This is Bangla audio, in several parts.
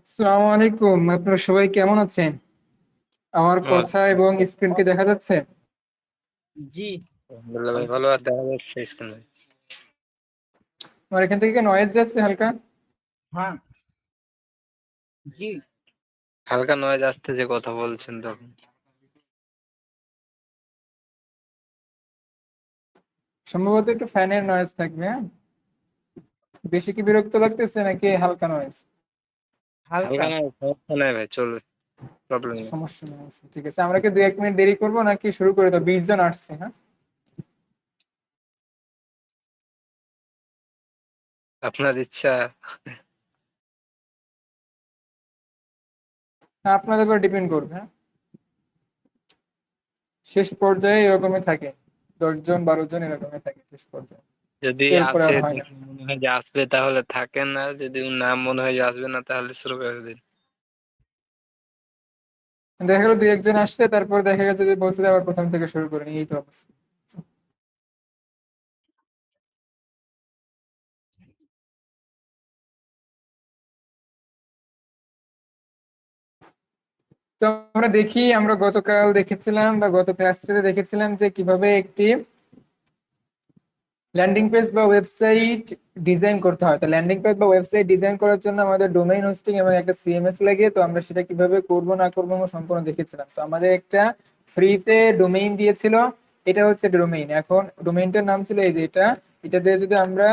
আসসালামু আলাইকুম। আপনারা সবাই কেমন আছেন? আমার কথা আলহামদুলিল্লাহ এবং স্ক্রিন কি দেখা যাচ্ছে? জি, ভাই, ভালো আর দেখা যাচ্ছে স্ক্রিনে। আমার এখান থেকে কি নয়েজ যাচ্ছে হালকা? হ্যাঁ, জি, হালকা নয়েজ আসতে যে কথা বলছেন তখন। সম্ভবত একটু ফ্যানের নয়েজ থাকবে, হ্যাঁ? বেশি কি বিরক্ত লাগতেছে নাকি হালকা নয়েজ? হালকা। হালকা নয়, সমস্যা নাই ভাই, চলবে, প্রবলেম নেই। সমস্যা নেই। আচ্ছা, ঠিক আছে। আমরা কি 2-1 মিনিট দেরি করবো নাকি শুরু করে দেবো? 20 জন আসছে, হ্যাঁ? আপনার ইচ্ছা। হ্যাঁ, আপনাদের উপর ডিপেন্ড করবে, হ্যাঁ? শেষ পর্যায়ে এরকমই থাকে। 10 জন 12 জন এরকমই থাকে শেষ পর্যায়ে। যদি এরপরে আসে আর হয় না। দেখে মনে হয় যে আসবে তাহলে থাকেন, না যদি না মনে হয় যে আসবে না তাহলে শুরু করে দিন। দেখা গেলো 2-1 জন আসছে, তারপর দেখা গেছে যে বলছে যে আবার প্রথম থেকে শুরু করে নিই, এই তো অবস্থা। তো আমরা গতকাল দেখেছিলাম বা গত ক্লাসটিতে দেখেছিলাম যে কিভাবে একটি ল্যান্ডিং পেজ বা ওয়েবসাইট ডিজাইন করতে হয়। তো ল্যান্ডিং পেজ বা ওয়েবসাইট ডিজাইন করার জন্য আমাদের ডোমেইন হোস্টিং এবং একটা সিএমএস লাগে। তো আমরা সেটা কিভাবে করব না করবো আমরা সম্পূর্ণ দেখেছিলাম। তো আমাদের একটা ফ্রিতে ডোমেইন দিয়েছিল, এটা হচ্ছে ডোমেইন। এখন ডোমেইনটার নাম ছিল এই যে এটা দিয়ে যদি আমরা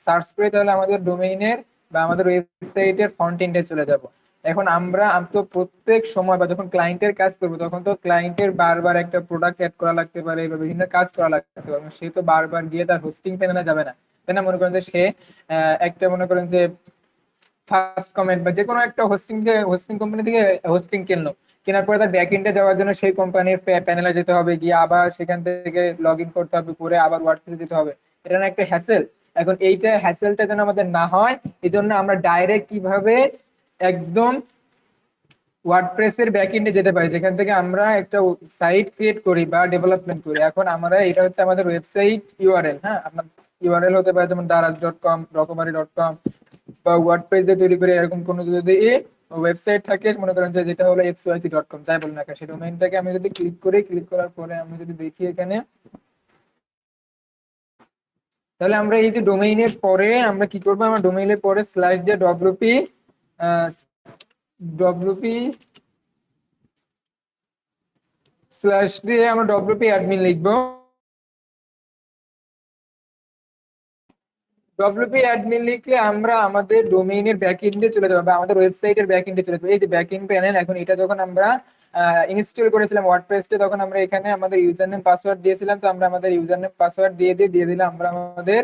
সার্চ করি তাহলে আমাদের ডোমেইনের বা আমাদের ওয়েবসাইটের ফ্রন্ট এন্ডে চলে যাব। এখন আমি তো প্রত্যেক সময় বা যখন ক্লায়েন্টের কাজ করবো তখন তো ক্লায়েন্টের বারবার একটা প্রোডাক্ট অ্যাড করা লাগতে পারে বা বিভিন্ন কাজ করা লাগতে পারে, সে তো বারবার গিয়ে তার হোস্টিং প্যানেলে যাবে না, তাই না? মনে করেন যে সে একটা মনে করেন যে ফার্স্ট কমেন্ট বা যে কোনো একটা হোস্টিং কোম্পানি থেকে হোস্টিং কিনলো, কেনার পরে তার ব্যাক এন্ডে যাওয়ার জন্য সেই কোম্পানির প্যানেলে যেতে হবে, গিয়ে আবার সেখান থেকে লগ ইন করতে হবে, করে আবার ওয়ার্ডপ্রেসে যেতে হবে। এটা না একটা হ্যাসেল? এখন এইটা হ্যাসেলটা যেন আমাদের না হয়, এই জন্য আমরা ডাইরেক্ট কিভাবে একদম ওয়ার্ডপ্রেসের ব্যাকএন্ডে যেতে পারি, যেখান থেকে আমরা একটা সাইট ক্রিয়েট করি বা ডেভেলপমেন্ট করি। এখন আমরা এটা হচ্ছে আমাদের ওয়েবসাইট ইউআরএল, হ্যাঁ? আপনার ইউআরএল হতে পারে যেমন daraz.com, রকমারি.com, বা ওয়ার্ডপ্রেস দিয়ে তৈরি করে এরকম কোনো যদি ওয়েবসাইট থাকে, মনে করেন যে যেটা হলো xyz.com, যাই বলুন না কেন, সেই ডোমেইনটাকে আমি যদি ক্লিক করার পরে আমি যদি দেখি এখানে, তাহলে আমরা এই যে ডোমেইনের পরে আমরা কি করবো, আমরা ডোমেইনের পরে স্ল্যাশ দিয়ে ডব্লিউপি স্ল্যাশ দিয়ে আমরা ডব্লিউপি অ্যাডমিন লিখবো। ডব্লিউপি অ্যাডমিন লিখলে আমরা আমাদের ডোমেইনের ব্যাকএন্ডে চলে যাবো বা আমাদের ওয়েবসাইটের ব্যাকএন্ডে চলে যাবো। এই যে ব্যাকএন্ড প্যানেল, এখন এটা যখন আমরা ইনস্টল করেছিলাম ওয়ার্ডপ্রেসে, তখন আমরা এখানে আমাদের ইউজার নেম পাসওয়ার্ড দিয়েছিলাম। তো আমরা আমাদের ইউজার নেম পাসওয়ার্ড দিয়ে দিলাম, আমরা আমাদের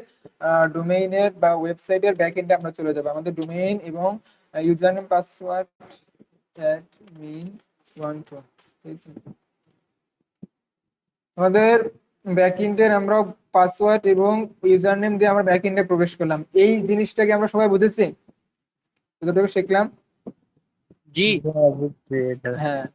ডোমেইনের বা ওয়েবসাইটের ব্যাকএন্ডে আমরা চলে যাবো। আমাদের ডোমেইন এবং ইউজার নেম পাসওয়ার্ড অ্যাডমিন 12, আমাদের ব্যাকএন্ডের আমরা পাসওয়ার্ড এবং ইউজার নেম দিয়ে আমরা ব্যাকএন্ডে প্রবেশ করলাম। এই জিনিসটাকে আমরা সবাই বুঝেছি, যতটুকু শিখলাম। জি, বুঝছি এটা। হ্যাঁ,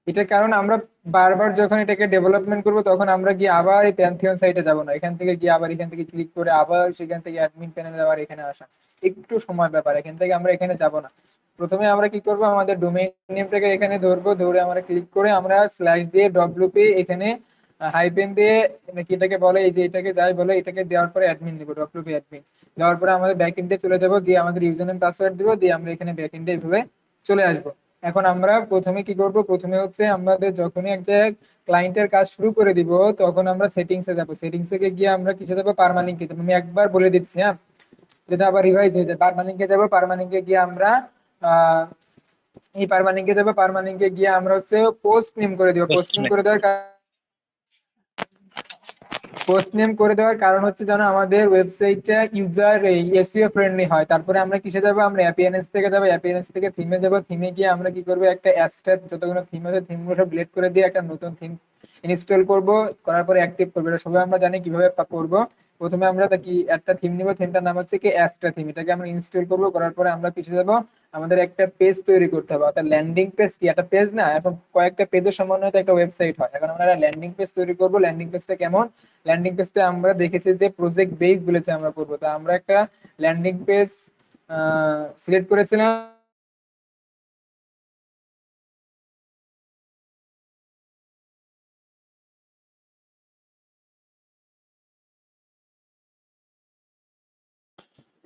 এটা কারণ আমরা বারবার যখন এটাকে ডেভেলপমেন্ট করব তখন আমরা গিয়ে আবার এই প্যান্থিয়ন সাইটে যাব না, এখান থেকে গিয়ে আবার এখান থেকে ক্লিক করে আবার সেখান থেকে অ্যাডমিন প্যানেলে আবার এখানে আসা একটু সময় ব্যাপার। এখান থেকে আমরা এখানে যাব না, প্রথমে আমরা কি করব, আমাদের ডোমেইন নেমটাকে এখানে ধরবো, ধরে আমরা ক্লিক করে আমরা স্ল্যাশ দিয়ে ডব্লিউপি এখানে হাইপেন দিয়ে নাকি এটাকে বলে, এই যে এটাকে যাই বলে এটাকে দেওয়ার পরে অ্যাডমিন দিব, ডব্লিউপি অ্যাডমিন দেওয়ার পরে আমাদের ব্যাকএন্ডে চলে যাব, গিয়ে আমাদের ইউজার নেম পাসওয়ার্ড দিব, দিয়ে আমরা এখানে ব্যাকএন্ডে এইভাবে চলে আসবো। এখন আমরা প্রথমে কি করব, প্রথমে হচ্ছে আমাদের যখনই একটা ক্লায়েন্টের কাজ শুরু করে দিব তখন আমরা সেটিংসে যাব, সেটিংস থেকে গিয়ে আমরা কিসে যাবো, পার্মালিঙ্কে যাবো। আমি একবার বলে দিচ্ছি, হ্যাঁ, যেটা আবার রিভাইজ হয়ে যায়। পার্মালিঙ্কে যাবো, পার্মালিঙ্কে গিয়ে আমরা আহ এই পার্মালিঙ্কে যাবো, পার্মালিঙ্কে গিয়ে আমরা হচ্ছে পোস্ট নেম করে দিব। পোস্ট নেম করে দেওয়ার কারণ হচ্ছে যেন আমাদের ওয়েবসাইটটা ইউজার এসইও ফ্রেন্ডলি হয়। তারপরে আমরা কিসে যাবো, আমরা অ্যাপিয়ারেন্স থেকে যাবো, অ্যাপিয়ারেন্স থেকে থিমে যাবো, থিমে গিয়ে আমরা কি করবো, একটা অ্যাস্ট্রাত যতগুলো থিম আছে থিমগুলো সব ডিলিট করে দিয়ে একটা নতুন থিম ইনস্টল করব, করার পরে অ্যাক্টিভ করবো। এটা সবাই আমরা জানি কিভাবে করব। প্রথমে আমরা কি একটা থিম নিব, থিমটার নাম হচ্ছে কি অ্যাস্ট্রা থিম, এটাকে আমরা ইনস্টল করবো, করার পরে আমরা কিসে যাবো, আমাদের একটা পেজ তৈরি করতে হবে। অর্থাৎ ল্যান্ডিং পেজ, কি একটা পেজ না, এখন কয়েকটা পেজের সমন্বয়ে তো একটা ওয়েবসাইট হয়। এখন আমরা ল্যান্ডিং পেজ তৈরি করবো। ল্যান্ডিং পেজটা কেমন, ল্যান্ডিং পেজটা আমরা দেখেছি যে প্রজেক্ট বেস বলেছে আমরা করবো। তো আমরা একটা ল্যান্ডিং পেজ সিলেক্ট করেছিলাম,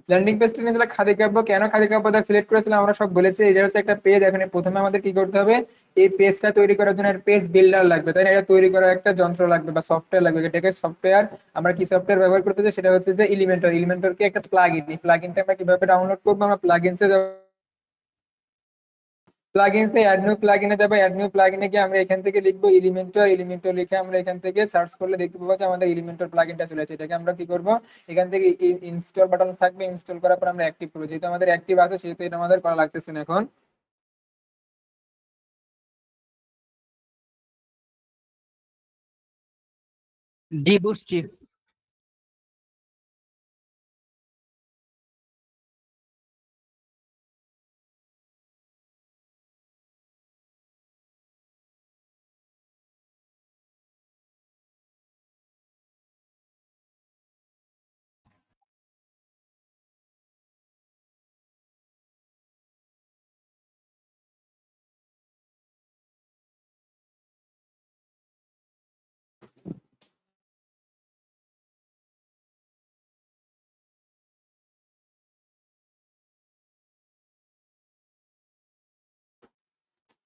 ল্যান্ডিং পেজটা নিয়েছিল খাদি কাব্য। কেন খাদি কাব্যটা সিলেক্ট করেছিলাম আমরা সব বলেছি। এটা হচ্ছে একটা পেজ। এখানে প্রথমে আমাদের কি করতে হবে, এই পেজটা তৈরি করার জন্য পেজ বিল্ডার লাগবে, তাই না? এটা তৈরি করার একটা যন্ত্র লাগবে বা সফটওয়্যার লাগবে। এটাকে সফটওয়্যার, আমরা কি সফটওয়্যার ব্যবহার করতে চাই সেটা হচ্ছে যে এলিমেন্টর। এলিমেন্টর কি একটা প্লাগইন। এই প্লাগইনটা আমরা কিভাবে ডাউনলোড করবো, আমরা প্লাগইনসে প্লাগইনসে অ্যাড নিউ প্লাগইনে যাবো। অ্যাড নিউ প্লাগইনে গিয়ে আমরা এখান থেকে লিখবো এলিমেন্টর। এলিমেন্টর লিখে আমরা এখান থেকে সার্চ করলে দেখতে পাবো যে আমাদের এলিমেন্টর প্লাগইনটা চলে আসে। এটাকে আমরা কি করব, এখান থেকে ইনস্টল বাটন থাকবে, ইনস্টল করার পর আমরা অ্যাক্টিভ করবো। যেহেতু আমাদের অ্যাক্টিভ আছে সেহেতু এটা আমাদের করা লাগতেছে না এখন। জি বুঝছি।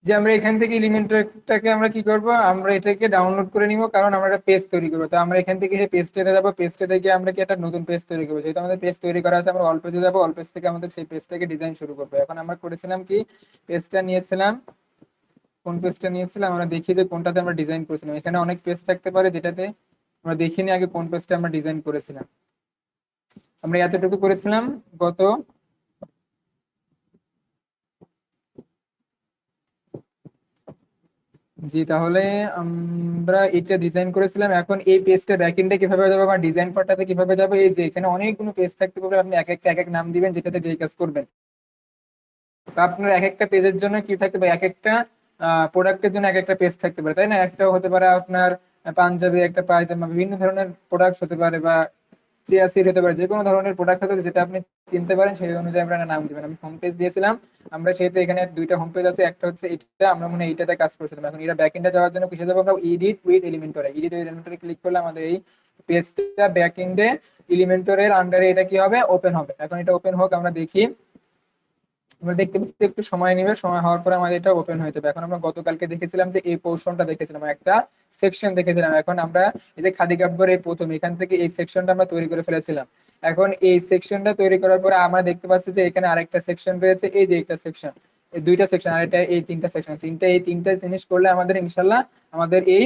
যে আমরা এখান থেকে এলিমেন্টরটাকে আমরা কি করব, আমরা এটাকে ডাউনলোড করে নিব, কারণ আমরা একটা পেজ তৈরি করবো। তো আমরা এখান থেকে সেই পেজটাতে যাবো, পেজটাতে গিয়ে আমরা কি একটা নতুন পেজ তৈরি করবো। যেহেতু আমাদের পেজ তৈরি করা আছে, আমরা অল পেজে যাবো, অল পেজ থেকে আমাদের সেই পেজটাকে ডিজাইন শুরু করবো। এখন আমরা করেছিলাম কি, পেজটা নিয়েছিলাম, কোন পেজটা নিয়েছিলাম আমরা দেখি যে কোনটাতে আমরা ডিজাইন করেছিলাম। এখানে অনেক পেজ থাকতে পারে যেটাতে আমরা দেখিনি আগে কোন পেজটা আমরা ডিজাইন করেছিলাম। আমরা এতটুকু করেছিলাম গত, জি তাহলে আমরা এটা ডিজাইন করেছিলাম। এখন এই পেজটা ব্যাকএন্ডে কিভাবে যাবো বা ডিজাইন পার্টটাতে কিভাবে যাবো, এই যে এখানে অনেকগুলো পেজ থাকতে পারে, আপনি এক একটা এক এক নাম দিবেন যেটাতে যেই কাজ করবেন। তো আপনার এক একটা পেজের জন্য কি থাকতে পারে, এক একটা প্রোডাক্টের জন্য এক একটা পেজ থাকতে পারে, তাই না? একটা হতে পারে আপনার পাঞ্জাবি, একটা পায়জামা, বিভিন্ন ধরনের প্রোডাক্ট হতে পারে, বা চেয়ার সিট হতে পারে, যে কোনো ধরনের প্রোডাক্ট হতে পারে যেটা আপনি চিনতে পারেন সেই অনুযায়ী আপনারা নাম দিবেন। আমি হোম পেজ দিয়েছিলাম, আমরা সেহেতু এখানে দুইটা হোম পেজ আছে, একটা হচ্ছে এটা, আমরা মনে হয় এইটাতে কাজ করছিলাম। এখন এটা ব্যাকএন্ডে যাওয়ার জন্য কিসে যাবো, আমরা এডিট উইথ এলিমেন্টরে, এডিট উইথ এলিমেন্টরে ক্লিক করলে আমাদের এই পেজটা ব্যাকএন্ডে এলিমেন্টরের আন্ডারে এটা কি হবে, ওপেন হবে। এখন এটা ওপেন হোক, আমরা দেখি। আমরা দেখতে পাচ্ছি একটু সময় নেবে, সময় হওয়ার পরে আমাদের এটা ওপেন হয়ে যাবে। এখন আমরা গতকালকে দেখেছিলাম যে এই পোর্শনটা দেখেছিলাম, একটা সেকশন দেখেছিলাম। এখন আমরা এই যে খাদি কাব্যের এই প্রথম এখান থেকে এই সেকশনটা আমরা তৈরি করে ফেলেছিলাম। এখন এই সেকশনটা তৈরি করার পরে আমরা দেখতে পাচ্ছি যে এখানে আরেকটা সেকশন রয়েছে, এই যে একটা সেকশন, এই দুইটা সেকশন, আর এটা এই তিনটা সেকশন, এই তিনটা জিনিস করলে আমাদের ইনশাল্লাহ আমাদের এই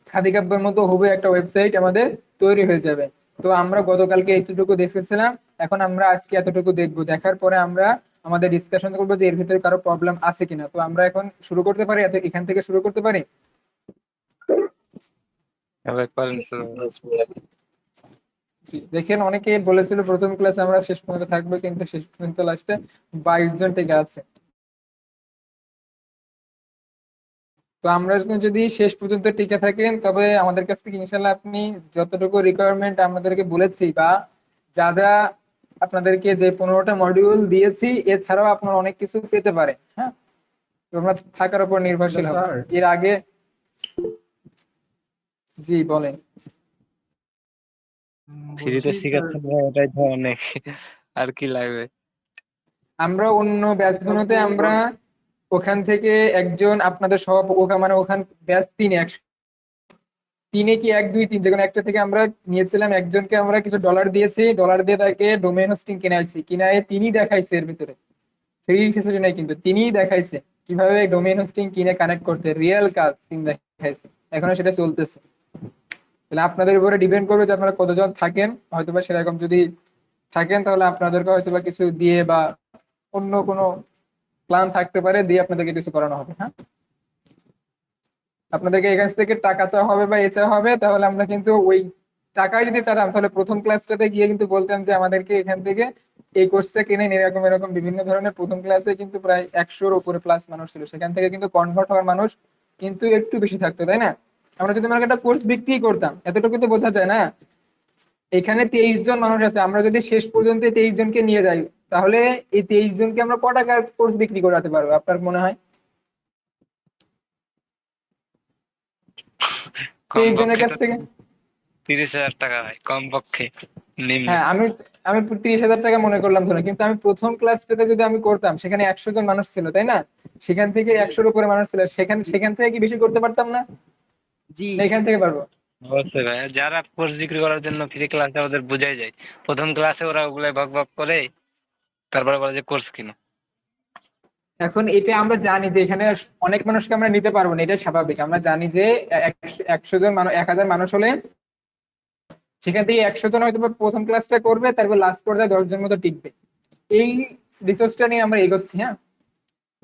খাদি কাব্যের মতো হুবহু একটা ওয়েবসাইট আমাদের তৈরি হয়ে যাবে। তো আমরা গতকালকে এতটুকু দেখেছিলাম, এখন আমরা আজকে এতটুকু দেখবো। দেখার পরে আমরা আমাদের ডিসকাশন করবো যে এর ভিতরে কারো প্রবলেম আছে কিনা। তো আমরা এখন শুরু করতে পারি, এখান থেকে শুরু করতে পারি। এবার করেন স্যার। দেখেন অনেকে বলেছিল প্রথম ক্লাসে আমরা শেষ পর্যন্ত থাকবো, কিন্তু শেষ পর্যন্ত লাস্টে 22 জন টিকে আছে। তো আমরা যদি শেষ পর্যন্ত টিকে থাকেন, তবে আমাদের কাছ থেকে ইনশাল্লাহ আপনি যতটুকু রিকোয়ারমেন্ট আপনাদেরকে বলেছি, বা যা যা আপনাদেরকে যে 15টা মডিউল দিয়েছি, এছাড়াও আপনারা অনেক কিছু পেতে পারেন। হ্যাঁ, তো আমরা থাকার উপর নির্ভরশীল হবে। এর আগে, জি বলেন। ফ্রিতে শিখাচ্ছেন ভাই, এটাই তো অনেক। আর কি লাগবে? আমরা অন্য ব্যাচগুলোতে আমরা ওখান থেকে একজন আপনাদের সহযোগী, মানে ওখান ব্যাচ 3 কি 1 2 3 যে কোনো একটা থেকে আমরা নিয়েছিলাম একজনকে, আমরা কিছু ডলার দিয়েছি, ডলার দিয়ে তাকে ডোমেইন হোস্টিং কিনাইছি, কিনায় তিনি দেখাইছে এর ভিতরে ফ্রি কিছু নাই, কিন্তু তিনিই দেখাইছে কিভাবে ডোমেইন হোস্টিং কিনে কানেক্ট করতে, রিয়েল কাজ তিনি দেখাইছে। এখনো সেটা চলতেছে। তাহলে আপনাদের উপরে ডিপেন্ড করবে যে আপনারা কতজন থাকেন। হয়তোবা সেরকম যদি থাকেন তাহলে আপনাদেরকে হয়তোবা কিছু দিয়ে, বা অন্য কোনো প্ল্যান থাকতে পারে, দিয়ে আপনাদেরকে কিছু করানো হবে। হ্যাঁ, আপনাদেরকে এখান থেকে টাকা চাওয়া হবে বা এ চাওয়া হবে, তাহলে আমরা কিন্তু ওই টাকাই যদি চাইতাম তাহলে প্রথম ক্লাসটাতে গিয়ে কিন্তু বলতাম যে আমাদেরকে এখান থেকে এই কোর্সটা কিনে এরকম এরকম বিভিন্ন ধরনের। প্রথম ক্লাসে কিন্তু প্রায় 100-র উপরে প্লাস মানুষ ছিল, সেখান থেকে কিন্তু কনভার্ট হওয়ার মানুষ কিন্তু একটু বেশি থাকতো, তাই না? আমরা যদি আমরা একটা কোর্স বিক্রি করতাম, এতটুকু তো বোঝা যায় না। এখানে 23 জন মানুষ আছে, আমরা যদি শেষ পর্যন্ত 23 জনকে নিয়ে যাই, তাহলে এই 23 জনকে আমরা ক টাকার কোর্স বিক্রি করাতে পারবো আপনার মনে হয়? 23 জনের কমপক্ষে কাছ তো থেকে। 30,000 টাকা হয় কমপক্ষে, নিম্ন। হ্যাঁ, আমি আমি 30,000 টাকা মনে করলাম ধরো, কিন্তু আমি প্রথম ক্লাসটাতে যদি আমি করতাম সেখানে 100 জন মানুষ ছিল, তাই না? সেখান থেকে জি 100-র উপরে মানুষ ছিল, সেখান থেকে কি বেশি করতে পারতাম না? জি না এখান থেকে পারবো? অবশ্যই ভাই, যারা কোর্স বিক্রি করার জন্য ফ্রি ক্লাসে ওদের বুঝাই যায়, প্রথম ক্লাসে ওরা ওগুলাই ভক ভক করে, তারপরে বলে যে কোর্স কিনো। এখন এটা আমরা জানি যে এখানে অনেক মানুষকে আমরা নিতে পারবো না, এটা স্বাভাবিক। আমরা জানি যে 100 জন মানুষ, 1000 মানুষ হলে সেখান থেকে 100 জন হয়তো বা প্রথম ক্লাসটা করবে, তারপর লাস্ট পর্যায়ে 10 জন মতো টিকবে। এই রিসোর্সটা নিয়ে আমরা এগোচ্ছি। হ্যাঁ,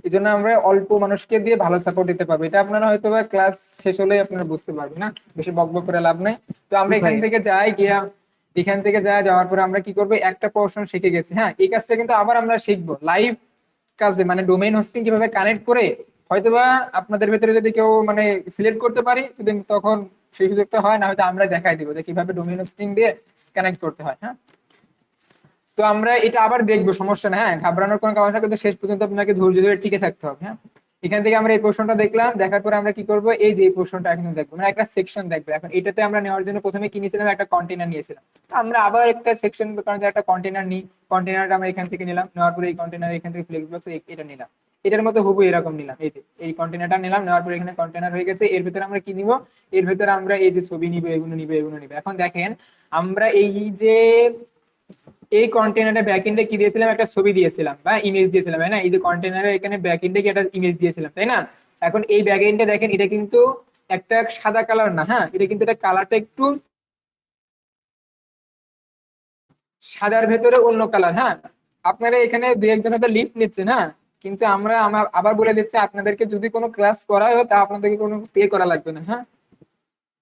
এই জন্য আমরা অল্প মানুষকে দিয়ে ভালো সাপোর্ট দিতে পারবো। এটা আপনারা হয়তো বা ক্লাস শেষ হলে আপনারা বুঝতে পারবেন, না বেশি বকবক করে লাভ নাই। তো আমরা জি এখান ভাইয়া। থেকে এখান থেকে যাওয়ার পরে আমরা কি করবো, একটা পোর্শন শিখে গেছি। হ্যাঁ, এই কাজটা কিন্তু আবার আমরা শিখবো লাইভ কাজে, মানে ডোমেইন হোস্টিং কিভাবে কানেক্ট করে। হয়তোবা আপনাদের ভেতরে যদি কেউ মানে সিলেক্ট করতে পারি, যদি তখন সেই সুযোগটা হয়, না হয়তো আমরা দেখাই দিব যে কিভাবে ডোমেইন হোস্টিং দিয়ে কানেক্ট করতে হয়। হ্যাঁ, তো আমরা এটা আবার দেখবো, সমস্যা না। হ্যাঁ, ঘাবড়ানোর কোনো কারণ নেই, কিন্তু শেষ পর্যন্ত আপনাকে ধৈর্য ধরে টিকে থাকতে হবে। হ্যাঁ, এখান থেকে আমরা এই পোর্শনটা দেখলাম, দেখার পরে আমরা কি করব, এই যে এই পোর্শনটা এখন দেখবো, মানে একটা সেকশন দেখবো। এখন এটাতে আমরা নেওয়ার জন্য প্রথমে কি নিয়েছিলাম, একটা কন্টেনার নিয়েছিলাম। তো আমরা আবার একটা সেকশন কারণ একটা কন্টেনার নিই, কন্টেনারটা আমরা এখান থেকে নিলাম, নেওয়ার পরে এই কন্টেনার এখান থেকে ফ্লেক্স বক্স এটা নিলাম, এটার মতো হুবু এরকম নিলাম। এই যে এই কন্টেনারটা নিলাম, নেওয়ার পরে এখানে কন্টেনার হয়ে গেছে। এর ভিতরে আমরা কি নিব, এর ভিতরে আমরা এই যে ছবি নিব, এগুলো নিব, এগুলো নিব। এখন দেখেন আমরা এই যে এই কন্টেনারের ব্যাকএন্ডে কি দিয়েছিলাম, একটা ছবি দিয়েছিলাম বা ইমেজ দিয়েছিলাম, তাই না? এই যে কন্টেনারের এখানে ব্যাকএন্ডে কি একটা ইমেজ দিয়েছিলাম, তাই না? এখন এই ব্যাকএন্ডে দেখেন এটা কিন্তু একটা সাদা কালার না। হ্যাঁ, এটা কিন্তু এটা কালারটা একটু সাদার ভেতরে অন্য কালার। হ্যাঁ, আপনারা এখানে দু একজন হয়তো লিফট নিচ্ছেন। হ্যাঁ, কিন্তু আমার আবার বলে দিচ্ছি, আপনাদেরকে যদি কোনো ক্লাস করা হয় তা আপনাদেরকে কোনো পে করা লাগবে না। হ্যাঁ,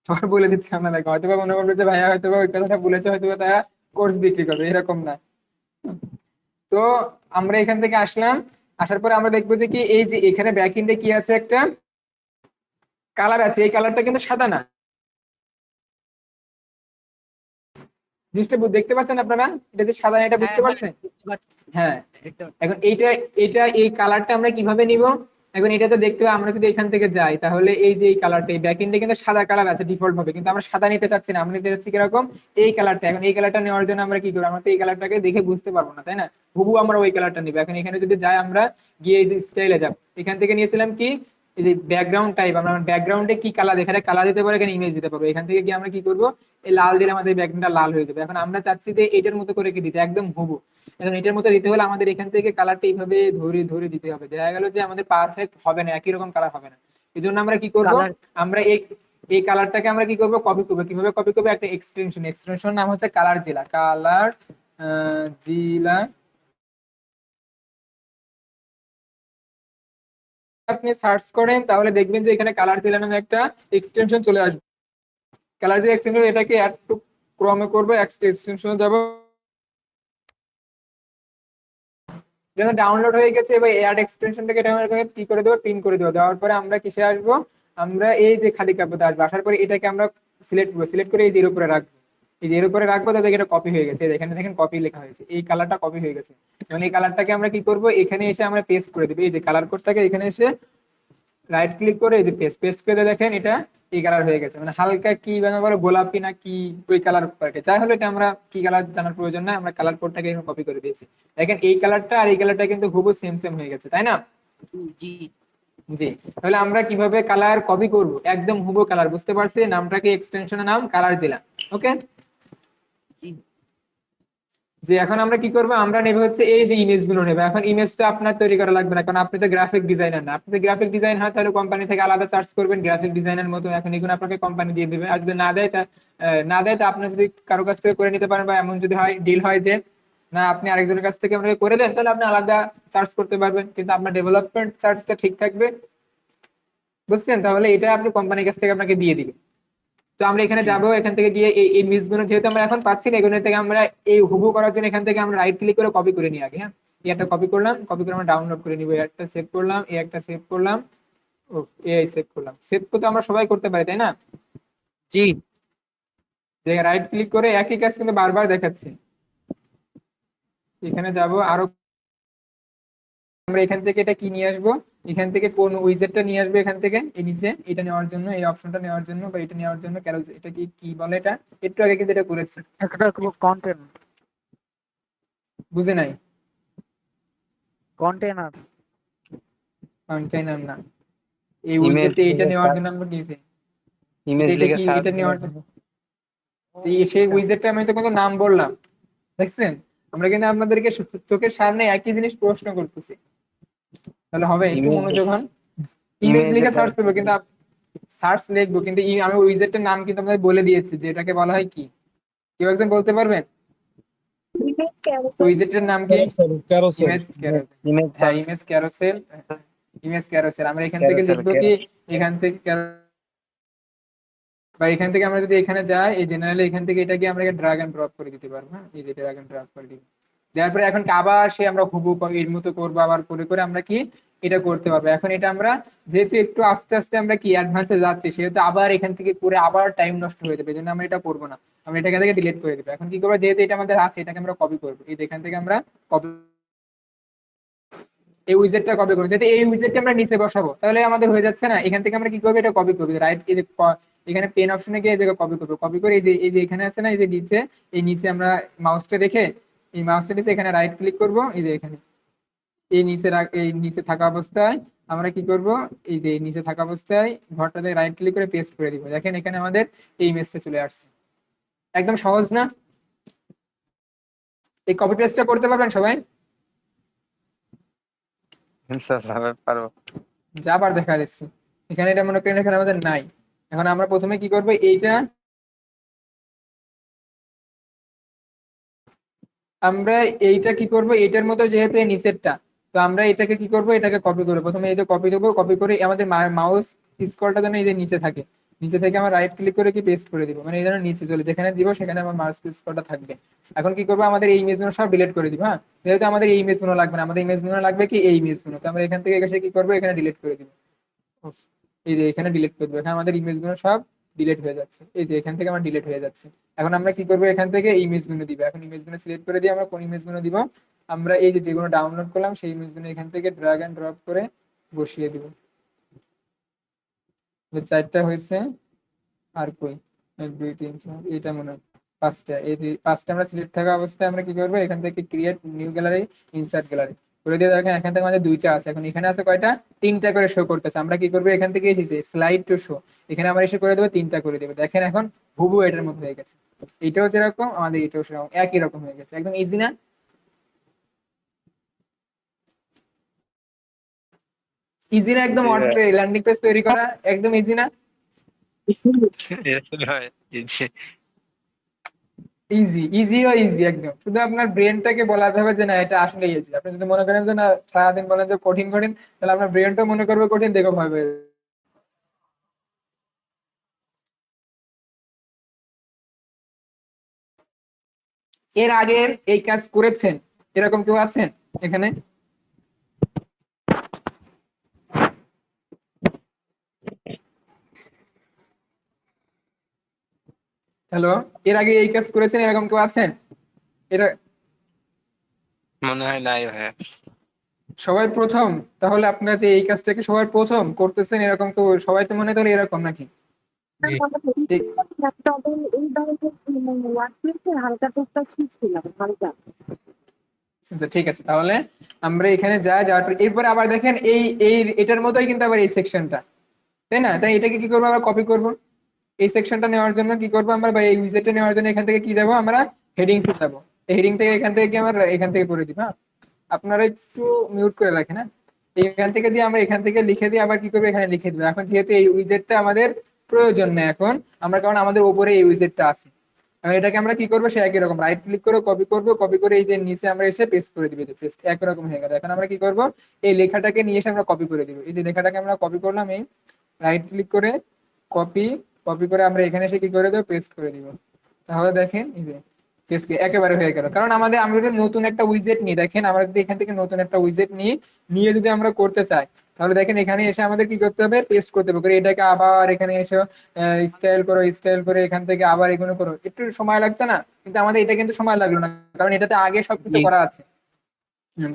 আবার বলে দিচ্ছি আপনাদেরকে, হয়তো বা মনে করবে যে ভাইয়া হয়তো বা ওই কথাটা বলেছে, হয়তো বা তারা কোর্স বিক্রি করবে, এরকম না। তো আমরা এখান থেকে আসলাম, আসার পরে আমরা দেখবো যে কি এই যে এখানে ব্যাকএন্ডে কি আছে, একটা কালার আছে। এই কালারটা কিন্তু সাদা না। জিনিসটা দেখতে পাচ্ছেন আপনারা, এটা যে সাদা না, এটা হ্যাঁ বুঝতে হ্যাঁ, পারছেন? বুঝতে পারছি, হ্যাঁ, দেখতে পাচ্ছি। এখন এটা এই কালারটা আমরা কিভাবে নিব? এখন এটা তো দেখতে হবে, আমরা যদি এখান থেকে যাই তাহলে এই যে এই কালারটা, এই ব্যাকএন্ডে কিন্তু সাদা কালার আছে ডিফল্ট ভাবে, কিন্তু আমরা সাদা নিতে চাচ্ছি না, আমরা নিতে চাচ্ছি কিরকম, এই কালারটা। এখন এই কালারটা নেওয়ার জন্য আমরা কি করবো, আমরা তো এই কালারটাকে দেখে বুঝতে পারবো না, তাই না? হুবু আমরা ওই কালারটা নিবো। এখন এখানে যদি যাই, আমরা গিয়ে এই যে স্টাইলে যাব, এখান থেকে নিয়েছিলাম কি এই যে ব্যাকগ্রাউন্ড টাইপ, আমরা ব্যাকগ্রাউন্ডে কি কালার, এখানে কালার দিতে পারবো, এখানে ইমেজ দিতে পারবো। এখান থেকে গিয়ে আমরা কি করবো, এই লাল দিলে আমাদের ব্যাকগ্রাউন্ডটা লাল হয়ে যাবে। এখন আমরা চাচ্ছি যে এটার মতো করে কি দিতে, একদম হুবু। এখন এটার মতো দিতে হলে আমাদের এখান থেকে কালারটা এইভাবে ধরে ধরে দিতে হবে। দেখা গেল যে আমাদের পারফেক্ট হবে না, একই রকম কালার হবে না। এই জন্য আমরা কি করব, কালার। আমরা এই কালারটাকে আমরা কি করব, কপি করবো। কিভাবে কপি করবো, একটা এক্সটেনশন নাম হচ্ছে কালার জিলা। জিলা আপনি সার্চ করেন তাহলে দেখবেন যে এখানে কালার জিলা নামে একটা এক্সটেনশন চলে আসবে। কালার জিলা এক্সটেনশন, এটাকে অ্যাড টু ক্রমে করবো, এক্সটেনশনে যাব, যেন ডাউনলোড হয়ে গেছে। এবার অ্যাড এক্সটেনশনটাকে কি করে দেবো, পিন করে দেবো। দেওয়ার পরে আমরা কিসে আসবো, আমরা এই যে খালি কাপড়ে আসবো। আসার পরে এটাকে আমরা সিলেক্ট করবো, সিলেক্ট করে এই যে এর উপরে রাখবো। এই যে এর উপরে রাখবো, তাহলে এটা কপি হয়ে গেছে। এখানে দেখেন কপি লেখা হয়েছে, এই কালারটা কপি হয়ে গেছে। এবং এই কালারটাকে আমরা কি করবো, এখানে এসে আমরা পেস্ট করে দিবো। এই যে কালার কোডটাকে এখানে এসে রাইট ক্লিক করে এই যে পেস্ট করে দেখেন এটা এই কালার হয়ে গেছে। মানে হালকা কি মানে বলো গোলাপি না কি ওই কালার, যাই হলো এটা আমরা কি কালার জানার প্রয়োজন নাই, আমরা কালার কোডটাকে এখানে কপি করে দিয়েছি। দেখেন এই কালারটা আর এই কালারটা কিন্তু হুবহু সেম সেম হয়ে গেছে, তাই না? জি জি। তাহলে আমরা কিভাবে কালার কপি করব, একদম হুবহু কালার, বুঝতে পারছি? নামটাকে এক্সটেনশনের নাম কালার জেলা। ওকে, জি যে এখন আমরা কি করবো, আমরা নেবে হচ্ছে এই যে ইমেজ গুলো নেবে। এখন ইমেজটা আপনার তৈরি করা লাগবে না, কারণ আপনি তো গ্রাফিক ডিজাইনার না। আপনি তো গ্রাফিক ডিজাইন হয় তাহলে কোম্পানি থেকে আলাদা চার্জ করবেন গ্রাফিক ডিজাইনের মতো। এখন এগুলো আপনাকে কোম্পানি দিয়ে দেবে, আর যদি না দেয় তা আপনি যদি কারো কাছ থেকে করে নিতে পারেন, বা এমন যদি হয় ডিল হয় যে না আপনি আরেকজনের কাছ থেকে আপনাকে করে দেন, তাহলে আপনি আলাদা চার্জ করতে পারবেন, কিন্তু আপনার ডেভেলপমেন্ট চার্জটা ঠিক থাকবে। বুঝছেন? তাহলে এটা আপনি কোম্পানির কাছ থেকে আপনাকে দিয়ে দিবে। তো আমরা এখানে জি যাবো, এখান থেকে গিয়ে এই মিসগুলো যেহেতু আমরা এখন পাচ্ছি না, এগুলো থেকে আমরা এই হুবু করার জন্য এখান থেকে আমরা রাইট ক্লিক করে কপি করে নিই আগে। হ্যাঁ, এই একটা কপি করলাম, কপি করে আমরা ডাউনলোড করে নিবো। এই একটা সেভ করলাম, এই একটা সেভ করলাম, ও এই সেভ করলাম। সেভ তো আমরা সবাই করতে পারি, তাই না? জি যে রাইট ক্লিক করে একই কাজ কিন্তু বারবার দেখাচ্ছি। এখানে যাব আরো, আমরা এখান থেকে এটা কি নিয়ে আসবো, এখান থেকে কোন উইজেটটা নিয়ে আসবো, এখান থেকে এই নিচে এটা নেওয়ার জন্য, এই অপশনটা নেওয়ার জন্য বা এটা নেওয়ার জন্য, এটা কি কি বলে, এটা একটু আগে কিন্তু এটা করেছি। একটা কন্টেন্ট। বুঝে নাই। কন্টেনার। কন্টেইনার না, এই ইমেজ উইজেটে এইটা লিখে নেওয়ার সার্চ জন্য আমরা নিয়েছি। ইমেজ এটা লিখে কি সার্চ এটা দিলে নেওয়ার জন্য হবে। ও সেই এটা। উইজেটটা আমি তো কিন্তু নাম বললাম, দেখছেন? আমরা কিন্তু আপনাদেরকে চোখের সামনে একই জিনিস প্রশ্ন করতেছি, তাহলে হবে? একটু ইমেজ মনোযোগ হন। ইমেজ ইমেজে লিখে সার্চ করবো, কিন্তু সার্চ লিখবো, কিন্তু আমি উইজেটের নাম কিন্তু আপনাদের বলে দিয়েছি যে এটাকে বলা হয় কি। কেউ একজন বলতে পারবেন উইজেটের নাম কি? Carousel carousel image carousel. Image হ্যাঁ, search image carousel. Image carousel আমরা এখান থেকে ক্যারোসেল লিখবো কি, এখান থেকে বা এখান থেকে আমরা যদি এখানে যাই, এই জেনারেলি এখান থেকে এটাকে আমরা ড্রাগ এন্ড ড্রপ করে দিতে পারবো। হ্যাঁ, এই যে ড্রাগ এন্ড ড্রপ করে দিব, দেওয়ার পরে এখন আবার সে আমরা হুবহু এর মতো করবো, আবার করে করে আমরা কি এটা করতে পারবো। এখন এটা আমরা যেহেতু একটু আস্তে আস্তে আমরা কি অ্যাডভান্সে যাচ্ছি, সেহেতু আবার এখান থেকে করে আবার টাইম নষ্ট হয়ে যাবে, এই জন্য আমরা এটা করবো না, আমরা এটা এখান থেকে ডিলিট করে দেবো। এখন কি করবো, যেহেতু এটা আমাদের আছে, এটাকে আমরা কপি করবো, এই যে এখান থেকে আমরা কপি, এই উইজেটটা কপি করবো, যাতে এই উইজেটটা আমরা নিচে বসাবো, তাহলে আমাদের হয়ে যাচ্ছে না। এখান থেকে আমরা কি করবো, এটা কপি করবো, রাইট এই যে এখানে পেন অপশনে গিয়ে এই জায়গায় কপি করবো, কপি করে এই যে এখানে আছে না, এই যে নিচে, এই নিচে আমরা মাউসটা রেখে, এই মাউসটা নিচে এখানে রাইট ক্লিক করবো, এই যে এখানে এই নিচে এই নিচে থাকা অবস্থায় আমরা কি করব, এই যে এই নিচে থাকা অবস্থায় ঘরটাতে রাইট ক্লিক করে পেস্ট করে দিব। দেখেন এখানে আমাদের এই ইমেজটা চলে আসছে। একদম সহজ না? এই কপি পেস্টটা করতে পারবেন সবাই? ইনশাআল্লাহ পারবো। যা আবার দেখা যাচ্ছে এখানে, এটা মনে করেন এখানে আমাদের নাই। এখন আমরা প্রথমে কি করব, এইটা আমরা এইটা কি করব, এইটার মতো যেহেতু এই নিচেরটা, তো আমরা এটাকে কি করব, এটাকে কপি করব। প্রথমে এই যে কপি দেবো, কপি করে আমাদের মাউস স্ক্রলটা যেন এই যে নিচে থাকে, নিচে থেকে আমরা রাইট ক্লিক করে কি পেস্ট করে দিব, মানে এই যেন নিচে চলে, যেখানে দিব সেখানে আমার মাউস স্ক্রলটা থাকবে। এখন কি করবো, আমাদের এই ইমেজগুলো সব ডিলিট করে দিব। হ্যাঁ, যেহেতু আমাদের এই ইমেজগুলো লাগবে না, আমাদের ইমেজগুলো লাগবে কি এই ইমেজগুলো, তো আমরা এখান থেকে এসে কি করবো, এখানে ডিলিট করে দিব। এই যে এখানে ডিলিট করে দেবো, এখানে আমাদের ইমেজ গুলো সব ডিলিট হয়ে যাচ্ছে, এই যে এখান থেকে আমার ডিলিট হয়ে যাচ্ছে। এখন আমরা কি করবো, এখান থেকে ইমেজ গুলো দিব। এখন ইমেজ গুলো সিলেক্ট করে দিয়ে আমরা কোন ইমেজ গুলো দিব, আমরা এই যে যেগুলো ডাউনলোড করলাম সেই ইমেজ গুলো এখান থেকে ড্র্যাগ এন্ড ড্রপ করে বসিয়ে দিব। চারটা হয়েছে, আর কই, এক দুই তিন চার, এটা মনে হয় পাঁচটা। এই পাঁচটা আমরা সিলেক্ট থাকা অবস্থায় আমরা কি করবো, এখান থেকে create new gallery, insert gallery করে দিয়ে দেখেন এখান থেকে আমাদের দুইটা আছে। এখন এখানে আছে কয়টা, তিনটা করে শো করতেছে। আমরা কি করবো, এখান থেকে এসেছে স্লাইড টু শো, এখানে আমরা এসে করে দেবো তিনটা করে দেবো। দেখেন এখন হুবু এটার মতো হয়ে গেছে, এটাও যেরকম আমাদের এটাও সেরকম একই রকম হয়ে গেছে। একদম ইজি না? ইজি না একদম? ল্যান্ডিং পেজ তৈরি করা একদম ইজি না? ইজি, ইজিও ইজি একদম, শুধু আপনার ব্রেনটাকে বলাতে হবে যে না এটা আসলে ইজি। আপনি যদি মনে করেন যে না সারাদিন বলেন যে কঠিন কঠিন, তাহলে আপনার ব্রেনটাও মনে করবে কঠিন, দেখো ভাবে। এর আগের এই কাজ করেছেন এরকম কেউ আছেন এখানে? হ্যালো, এর আগে এই কাজ করেছেন এরকম কেউ আছেন? এটা মনে হয় নাই ভাইয়া। সবাই প্রথম? তাহলে আপনারা যে এই কাজটাকে সবাই প্রথম করতেছেন এরকম কেউ, সবাই তো মনে করেন এরকম নাকি? জি এই- হালকা টুকটাক ছিলাম হালকা। আচ্ছা ঠিক আছে, তাহলে আমরা এখানে যাওয়ার পর এরপরে আবার দেখেন এই এই এটার মতোই কিন্তু আবার এই সেকশনটা, তাই না? তাই এটাকে কি করবো, আমরা কপি করব। এই সেকশনটা নেওয়ার জন্য কি করবো আমরা, বা এই উইজেটটা নেওয়ার জন্য এখান থেকে কি দেবো, আমরা হেডিংস দেবো। এই হেডিংটাকে এখান থেকে কি আমরা এখান থেকে করে দিব। হ্যাঁ, আপনারা একটু মিউট করে রাখেন। হ্যাঁ, এখান থেকে দিয়ে আমরা এখান থেকে লিখে দিয়ে আবার কি করবো, এখানে লিখে দিবো। এখন যেহেতু এই উইজেটটা আমাদের প্রয়োজন নেই এখন, আমরা কারণ আমাদের উপরে এই উইজেটটা আছে, এখন এটাকে আমরা কি করবো, সে একই রকম রাইট ক্লিক করে কপি করবো, কপি করে এই যে নিচে আমরা এসে পেস্ট করে দিবি, পেস্ট একরকম হয়ে গেল। এখন আমরা কি করবো, এই লেখাটাকে নিয়ে এসে আমরা কপি করে দিব। এই যে লেখাটাকে আমরা কপি করলাম, এই রাইট ক্লিক করে কপি, কপি করে আমরা এখানে এসে কি করে দেবো, পেস্ট করে দিব। তাহলে দেখেন এই যে পেস্ট একেবারে হয়ে গেল। কারণ আমাদের আমরা যদি নতুন একটা উইজেট নিই, দেখেন আমরা যদি এখান থেকে নতুন একটা উইজেট নিই, নিয়ে যদি আমরা করতে চাই, তাহলে দেখেন এখানে এসে আমাদের কি করতে হবে, পেস্ট করতে হবে, করে এটাকে আবার এখানে এসে স্টাইল করো, স্টাইল করে এখান থেকে আবার এগুলো করো, একটু সময় লাগছে না? কিন্তু আমাদের এটা কিন্তু সময় লাগলো না, কারণ এটাতে আগে সবকিছু জি। করা আছে।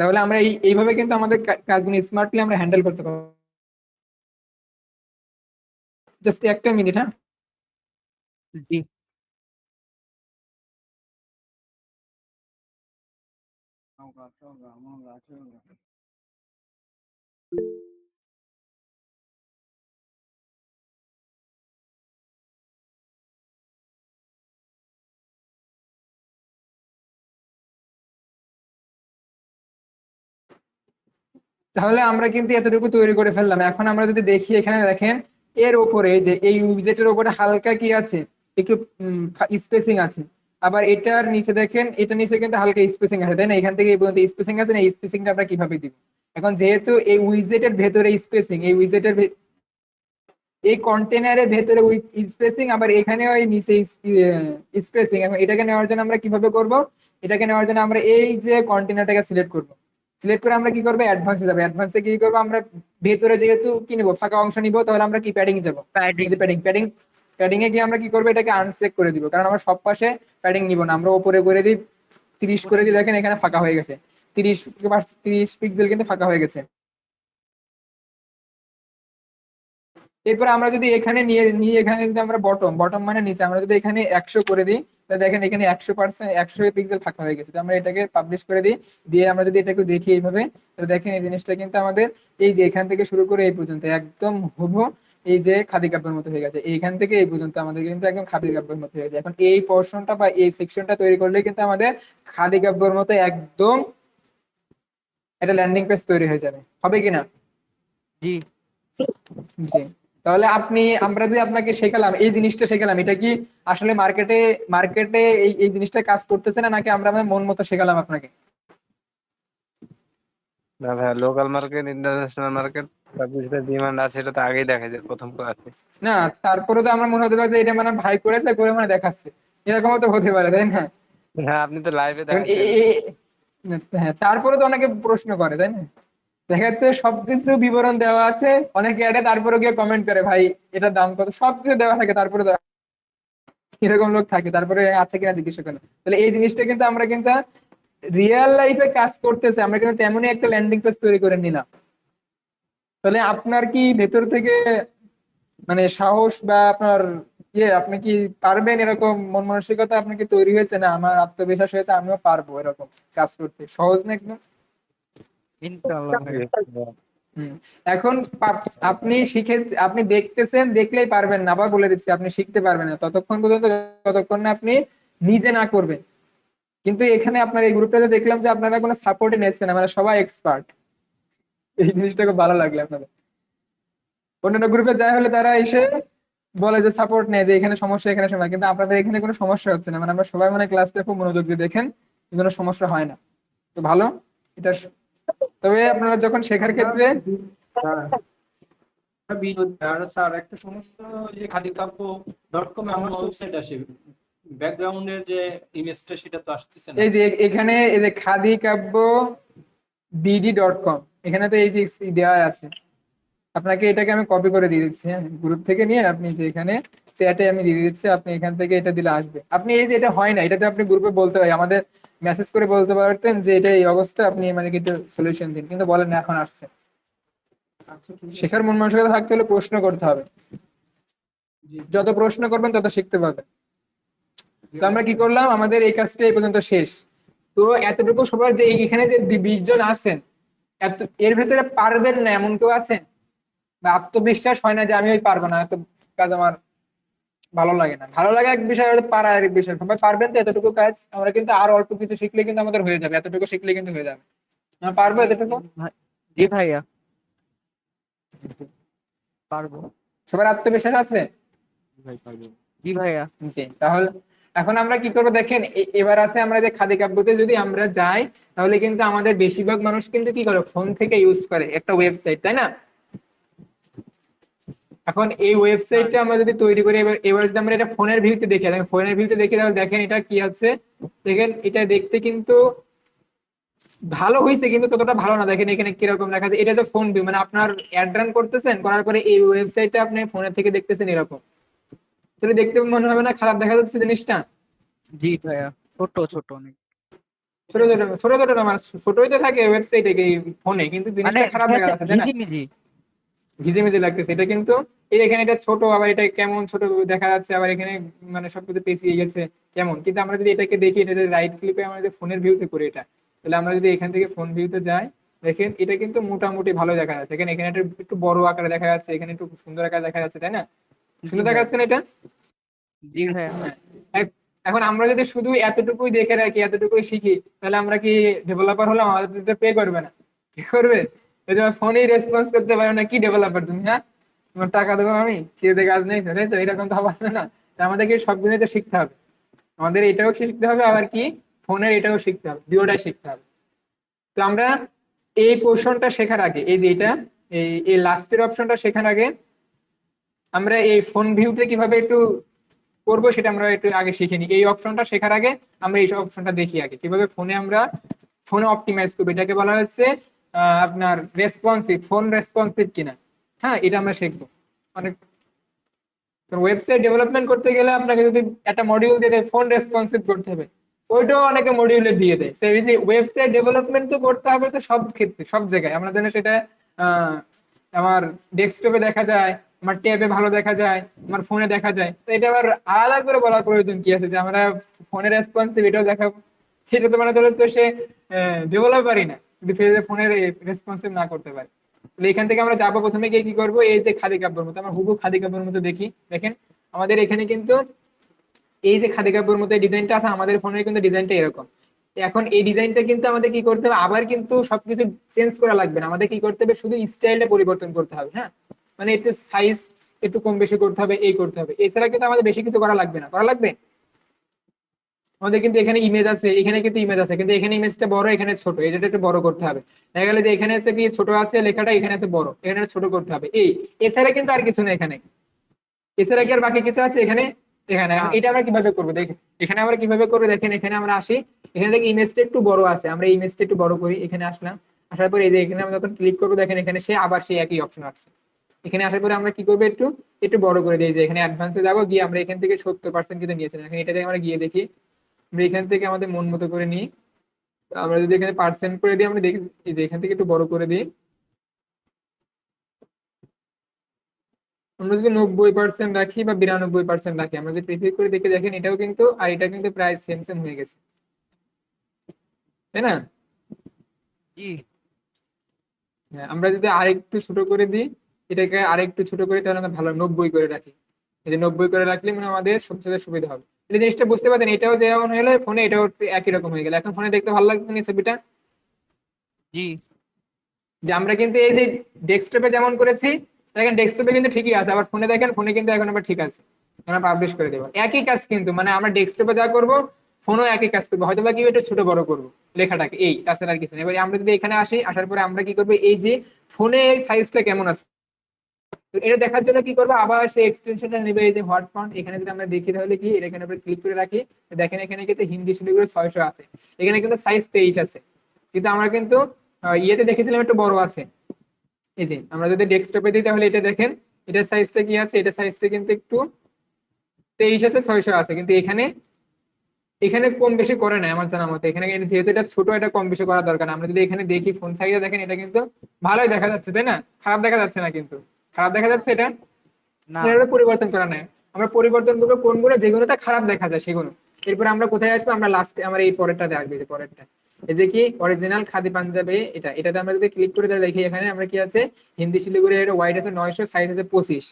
তাহলে আমরা এইভাবে কিন্তু আমাদের কাজগুলো স্মার্টলি আমরা হ্যান্ডেল করতে পারবো। জাস্ট একটা মিনিট। হ্যাঁ। জি। তাহলে আমরা কিন্তু এতটুকু তৈরি করে ফেললাম। এখন আমরা যদি দেখি এখানে দেখেন এর উপরে যে এই উইজেটের উপরে হালকা কি আছে, একটু স্পেসিং আছে। আবার এটার নিচে দেখেন, এটা নিচে কিন্তু হালকা স্পেসিং আছে, তাই না? এখান থেকে এই পর্যন্ত স্পেসিং আছে না, এই স্পেসিংটা আমরা কিভাবে দিব? এখন যেহেতু এই উইজেটের ভেতরে স্পেসিং, এই উইজেটের এই কন্টেনারের ভেতরে স্পেসিং, আবার এখানেও এই নিচে স্পেসিং। এখন এটাকে নেওয়ার জন্য আমরা কিভাবে করব? এটাকে নেওয়ার জন্য আমরা এই যে কন্টেনারটাকে সিলেক্ট করব। সিলেক্ট করে আমরা কি করবো, অ্যাডভান্সে যাবো। অ্যাডভান্সে কি করবো, আমরা ভেতরে যেহেতু কি নিবো, ফাঁকা অংশ নিবো, তাহলে আমরা কি প্যাডিং যাবো। প্যাডিং। এই যে প্যাডিং, প্যাডিং এ গিয়ে আমরা কি করবো, এটাকে আনচেক করে দিব, কারণ আমরা সব পাশে প্যাডিং নিব না, আমরা উপরে করে দিই 30 করে দিই। দেখেন এখানে ফাঁকা হয়ে গেছে, 30 পিক্সেল কিন্তু ফাঁকা হয়ে গেছে। এরপর আমরা যদি এখানে নিয়ে নিয়ে এখানে যদি আমরা বটম, বটম মানে নিচে, আমরা যদি এখানে 100 করে দিই, তাহলে দেখেন এখানে 100%, 100 পিক্সেল ফাঁকা হয়ে গেছে। তো আমরা এটাকে পাবলিশ করে দিই, দিয়ে আমরা যদি এটাকে দেখি এইভাবে, তাহলে দেখেন এই জিনিসটা কিন্তু আমাদের এই যে এখান থেকে শুরু করে এই পর্যন্ত একদম হুবহু এই যে খাদি কাব্যের মতো হয়ে গেছে। এইখান থেকে এই পর্যন্ত আমাদের কিন্তু একদম খাদি কাব্যের মতো হয়ে গেছে। এখন এই পোর্শনটা বা এই সেকশনটা তৈরি করলে কিন্তু আমাদের খাদি কাব্যের মতো একদম একটা ল্যান্ডিং পেজ তৈরি হয়ে যাবে, হবে কিনা? জি। জি। তাহলে আমরা যদি আপনাকে শেখালাম, এই জিনিসটা শেখালাম, এটা কি আসলে মার্কেটে মার্কেটে এই জিনিসটা কাজ করতেছে না, নাকি আমরা আমাদের মন মতো শেখালাম আপনাকে? না ভাই, লোকাল মার্কেট, ইন্টারন্যাশনাল মার্কেট, তারপর যেটা ডিমান্ড আছে এটা তো আগেই দেখা যায় প্রথম ক্লাসে। না, তারপরে তো আমরা মনে হতে পারে যে এটা মানে ভাই করেছে, করে মানে দেখাচ্ছে, এরকমও তো হতে পারে, তাই না? হ্যাঁ, আপনি তো লাইভে এখন দেখাচ্ছেন। হ্যাঁ, তারপরে তো অনেকে প্রশ্ন করে, তাই না? দেখা যাচ্ছে সবকিছু বিবরণ দেওয়া আছে, অনেকে অ্যাডে তারপরে গিয়ে কমেন্ট করে, ভাই এটার দাম কত, সবকিছু দেওয়া থাকে, তারপরে এরকম লোক থাকে, তারপরে আছে কিনা জিজ্ঞেস করে। তাহলে এই জিনিসটা কিন্তু আমরা কিন্তু রিয়েল লাইফে কাজ করতেছে, আমরা কিন্তু তেমনই একটা ল্যান্ডিং পেজ তৈরি করে নিলাম। তাহলে আপনার কি ভেতর থেকে মানে সাহস বা আপনার আপনি কি পারবেন, এরকম মন মানসিকতা আপনার কি তৈরি হয়েছে, না আমার আত্মবিশ্বাস হয়েছে আমিও পারবো এরকম কাজ করতে? সহজ না একদম? ইনশাআল্লাহ ভাইয়া। হম। এখন আপনি শিখে, আপনি দেখতেছেন, দেখলেই পারবেন না, আবার বলে দিচ্ছি, আপনি শিখতে পারবেন না ততক্ষণ পর্যন্ত যতক্ষণ না আপনি নিজে না করবেন। কিন্তু এখানে আপনার এই গ্রুপটাতে দেখলাম যে আপনারা কোনো সাপোর্টে নিচ্ছেন না, মানে সবাই এক্সপার্ট। এই জিনিসটা খুব ভালো লাগলো আপনাদের। অন্যান্য গ্রুপে যাই হলে তারা এসে বলে যে সাপোর্ট নেই, যে এখানে সমস্যা, এখানে সমস্যা, কিন্তু আপনাদের এখানে কোনো সমস্যা হচ্ছে না, মানে আমরা সবাই মানে ক্লাসটা খুব মনোযোগ দিয়ে দেখেন, কোনো সমস্যা হয় না। তো ভালো এটা। তবে আপনারা যখন শেখার ক্ষেত্রে আর স্যার একটা সমস্যা, ওই যে খাদিকাব্য.com এমন ওয়েবসাইট আসে, ব্যাকগ্রাউন্ডে যে ইমেজটা সেটা তো আসতেছে না। এই যে এখানে এই যে খাদি কাব্য bd.com, এখানে তো এই যে দেওয়া আছে, আপনাকে এটাকে আমি কপি করে দিয়ে দিচ্ছি, হ্যাঁ, গ্রুপ থেকে নিয়ে আপনি যে এখানে চ্যাটে আমি দিয়ে দিচ্ছি, আপনি এখান থেকে এটা দিলে আসবে। আপনি এই যে এটা হয় না, এটাতে আপনি গ্রুপে বলতে পারেন, আমাদের মেসেজ করে বলতে পারতেন যে এটা এই অবস্থা, আপনি মানে কি একটু সলিউশন দিন, কিন্তু বলেন না, এখন আসছে। শেখার মন মানসিকতা থাকতে হলে প্রশ্ন করতে হবে, যত প্রশ্ন করবেন তত শিখতে পারবেন। তো আমরা কি করলাম, আমাদের এই কাজটা এই পর্যন্ত শেষ। তো এতটুকু সবার যে এখানে যে 20 জন আছেন, এর ভেতরে পারবেন না এমন কেউ আছেন? বা আত্মবিশ্বাস হয় না যে আমি ওই পারবো না, এত কাজ আমার ভালো লাগে না? ভালো লাগা এক বিষয়, আর পারা এক বিষয়। সবাই পারবেন তো এতটুকু কাজ? আমরা কিন্তু আর অল্প কিছু শিখলে কিন্তু আমাদের হয়ে যাবে, এতটুকু শিখলে কিন্তু হয়ে যাবে। আমরা পারবো এতটুকু? জি ভাইয়া, পারবো। সবার আত্মবিশ্বাস আছে? জি ভাইয়া। জি। তাহলে এখন আমরা কি করবো দেখেন, এবার আছে আমরা যে খাদি কাব্যতে যদি আমরা যাই, তাহলে কিন্তু আমাদের বেশিরভাগ মানুষ কিন্তু কি করে, ফোন থেকে ইউজ করে একটা ওয়েবসাইট, তাই না? এখন এই ওয়েবসাইটটা আমরা যদি তৈরি করি, এবার এবার যদি আমরা এটা ফোনের ভিউতে দেখি, ফোনের ভিউতে দেখি, তাহলে দেখেন এটা কি আছে। দেখেন এটা দেখতে কিন্তু ভালো হয়েছে, কিন্তু ততটা ভালো না। দেখেন এখানে কিরকম লেখা আছে, এটা যে ফোন ভিউ, মানে আপনার অ্যাড রান করতেছেন, করার পরে এই ওয়েবসাইটটা আপনি ফোনের থেকে দেখতেছেন এরকম। তাহলে দেখতে মনে হবে না খারাপ দেখা যাচ্ছে জিনিসটা? জি ভাইয়া, ছোট ছোট অনেক। ছোট ছোট ছোট ছোট না, মানে ছোটই তো থাকে ওয়েবসাইটে ফোনে, কিন্তু মানে জিনিসটা খারাপ দেখা যাচ্ছে, তাই না? ভিজিমিজি। ভিজে লাগতেছে এটা কিন্তু। এই এখানে এটা ছোট, আবার এটা কেমন ছোট দেখা যাচ্ছে, আবার এখানে মানে সবকিছু পেঁচিয়ে গেছে কেমন। কিন্তু আমরা যদি এটাকে দেখি, এটা যদি রাইট ক্লিকে আমরা যদি ফোনের ভিউতে করি, এটা তাহলে আমরা যদি এখান থেকে ফোন ভিউতে যাই, দেখেন এটা কিন্তু মোটামুটি ভালো দেখা যাচ্ছে। দেখেন এখানে একটু বড় আকারে দেখা যাচ্ছে, এখানে একটু সুন্দর আকারে দেখা যাচ্ছে, তাই না? জি সুন্দর দেখা ভাইয়া। যাচ্ছে না এটা? জি ভাইয়া। হ্যাঁ। এখন আমরা যদি শুধু এতটুকুই দেখে রাখি, এতটুকুই শিখি, তাহলে আমরা কি ডেভেলপার হলাম? আমাদের পে করবে না? পে করবে? এই তোমার ফোনেই রেসপন্স করতে পারো না, কি ডেভেলপার তুমি? হ্যাঁ, তোমার টাকা দেবো আমি, খেয়ে দিয়ে কাজ নেই তো, তাই তো? এরকম তো হবে না। তা আমাদেরকে সব জিনিসটা শিখতে হবে, আমাদের এটাও শিখতে হবে, আবার কি ফোনের এটাও শিখতে হবে, দুটোটাই শিখতে হবে। তো আমরা এই পোর্শনটা শেখার আগে, এই যে এটা, এই লাস্টের অপশনটা শেখার আগে আমরা এই ফোন ভিউতে কিভাবে একটু করবো সেটা আমরা একটু আগে শিখে নিই। এই অপশনটা শেখার আগে আমরা এই অপশনটা দেখি আগে, কিভাবে ফোনে অপটিমাইজ করবো। এটাকে বলা হচ্ছে আপনার রেসপন্সিভ, ফোন রেসপন্সিভ কিনা। হ্যাঁ, এটা আমরা শিখবো অনেক। ওয়েবসাইট ডেভেলপমেন্ট করতে গেলে আপনাকে যদি একটা মডিউল দিয়ে দেয় ফোন রেসপন্সিভ করতে হবে, ওইটাও অনেকে মডিউলে দিয়ে দেয়। তো এই যে ওয়েবসাইট ডেভেলপমেন্ট তো করতে হবে, তো সব ক্ষেত্রে সব জায়গায় আমরা যেন সেটা আহ, আমার ডেস্কটপে দেখা যায়, আমার ট্যাবে ভালো দেখা যায়, আমার ফোনে দেখা যায়। তো এটা আবার আলাদা করে বলার প্রয়োজন কি আছে যে আমরা ফোনের রেসপন্সিভ এটাও দেখাবো? সেটা তো মানে ধরো তো সে ডেভেলপারই না, যদি ফোনের রেসপন্সিভ না করতে পারে। তাহলে এখান থেকে আমরা যাবো, প্রথমে গিয়ে কি করবো, এই যে খাদি কাব্যের মতো, আমরা হুবহু খাদি কাব্যের মতো দেখি। দেখেন আমাদের এখানে কিন্তু এই যে খাদি কাব্যের মতো ডিজাইনটা আছে, আমাদের ফোনের কিন্তু ডিজাইনটা এরকম। এখন এই ডিজাইনটা কিন্তু আমাদের কি করতে হবে, আবার কিন্তু সবকিছু চেঞ্জ করা লাগবে না, আমাদের কি করতে হবে, শুধু স্টাইলটা পরিবর্তন করতে হবে। হ্যাঁ, মানে একটু সাইজ একটু কম বেশি করতে হবে, এই করতে হবে, এছাড়া কিন্তু আমাদের বেশি কিছু করা লাগবে না। করা লাগবে আমাদের কিন্তু এখানে ইমেজ আছে, এখানে কিন্তু ইমেজ আছে, কিন্তু এখানে ইমেজটা বড়, এখানে ছোট, এটা একটু বড় করতে হবে। দেখা গেল যে এখানে আছে কি ছোট আছে লেখাটা, এখানে আছে বড়, এখানে ছোট করতে হবে। এই এছাড়া কিন্তু আর কিছু নেই এখানে। এছাড়া কি আর বাকি কিছু আছে এখানে? এখানে না। এখন এটা আমরা কিভাবে করবো দেখেন, এখানে আমরা কিভাবে করবো দেখেন। এখানে আমরা আসি, এখানে দেখি ইমেজটা একটু বড় আছে, আমরা এই ইমেজটা একটু বড় করি। এখানে আসলাম, আসার পরে এই যে এখানে আমরা যখন ক্লিক করবো, দেখেন এখানে সে আবার সেই একই অপশন আছে। এখানে আসার পরে আমরা কি করবো, একটু একটু বড় করে দিই। যে এখানে অ্যাডভান্সে যাবো, গিয়ে আমরা এখান থেকে 70% কিন্তু নিয়েছিলাম, এখন এটাতে আমরা গিয়ে দেখি, আমরা এখান থেকে আমাদের মন মতো করে নিই। তো আমরা যদি এখানে পার্সেন্ট করে দিই, আমরা দেখি এই যে এখান থেকে একটু বড় করে দিই, আমরা যদি 90% রাখি বা 92% রাখি, আমরা যদি প্রিভিউ করে দেখে দেখেন এটাও কিন্তু আর এটা কিন্তু প্রায় সেম সেম হয়ে গেছে, তাই না? জি। হ্যাঁ, আমরা যদি আরেকটু ছোট করে দিই, এটাকে আরেকটু ছোট করে, তাহলে আমরা ভালো 90 করে রাখি। এই যে 90 করে রাখলে মানে আমাদের সবচেয়ে সুবিধা হবে। এই জিনিসটা বুঝতে পারছেন, এটাও যেমন হলো ফোনে, এটাও একই রকম হয়ে গেল। এখন ফোনে দেখতে ভালো লাগছে না এই ছবিটা? জি। যে আমরা কিন্তু এই যে ডেস্কটপে যেমন করেছি, দেখেন ডেস্কটপে কিন্তু ঠিকই আছে, আবার ফোনে দেখেন ফোনে কিন্তু এখন আবার ঠিক আছে। আমরা পাবলিশ করে দেবো, একই কাজ কিন্তু, মানে আমরা ডেস্কটপে যা করবো ফোনও একই কাজ করবো, হয়তো বা কি একটু ছোট বড় করবো লেখাটাকে, এই তাছাড়া আর কিছু নেই। এবার আমরা যদি এখানে আসি, আসার পরে আমরা কি করবো, এই যে ফোনে সাইজটা কেমন আছে তো এটা দেখার জন্য কি করবো, আবার সেই এক্সটেনশনটা নেবে, এই যে হট ফন্ট। এখানে যদি আমরা দেখি তাহলে কি, এখানে আমরা ক্লিক করে রাখি, দেখেন এখানে কিন্তু হিন্দি শিলিগুড়ি 600 আছে, এখানে কিন্তু সাইজ 23 আছে, কিন্তু আমরা কিন্তু ইয়েতে দেখেছিলাম একটু বড় আছে। এই যে আমরা যদি ডেস্কটপে দিই, তাহলে এটা দেখেন এটার সাইজটা কি আছে, এটা সাইজটা কিন্তু একটু 23 আছে, 600 আছে, কিন্তু এখানে এখানে কম বেশি করে নাই আমার জানা মতে। এখানে যেহেতু এটা ছোট, এটা কম বেশি করা দরকার না। আমরা যদি এখানে দেখি ফোন সাইজে, দেখেন এটা কিন্তু ভালোই দেখা যাচ্ছে, তাই না? খারাপ দেখা যাচ্ছে না কিন্তু, খারাপ দেখা যাচ্ছে এটা? না। এটা পরিবর্তন করা নাই, আমরা পরিবর্তন করবো কোনগুলো, যেগুলোতে খারাপ দেখা যায় সেগুলো। এরপর আমরা কোথায় আসবো, আমরা লাস্টে আমার এই পরেরটাতে আসবে, যে পরেরটা, এই যে কি অরিজিনাল খাদি পাঞ্জাবি, এটাতে আমরা যদি ক্লিক করে তাহলে দেখি এখানে আমরা কি আছে, হিন্দি শিলিগুড়ি, এর ওয়াইড আছে 900, সাইজ আছে 25।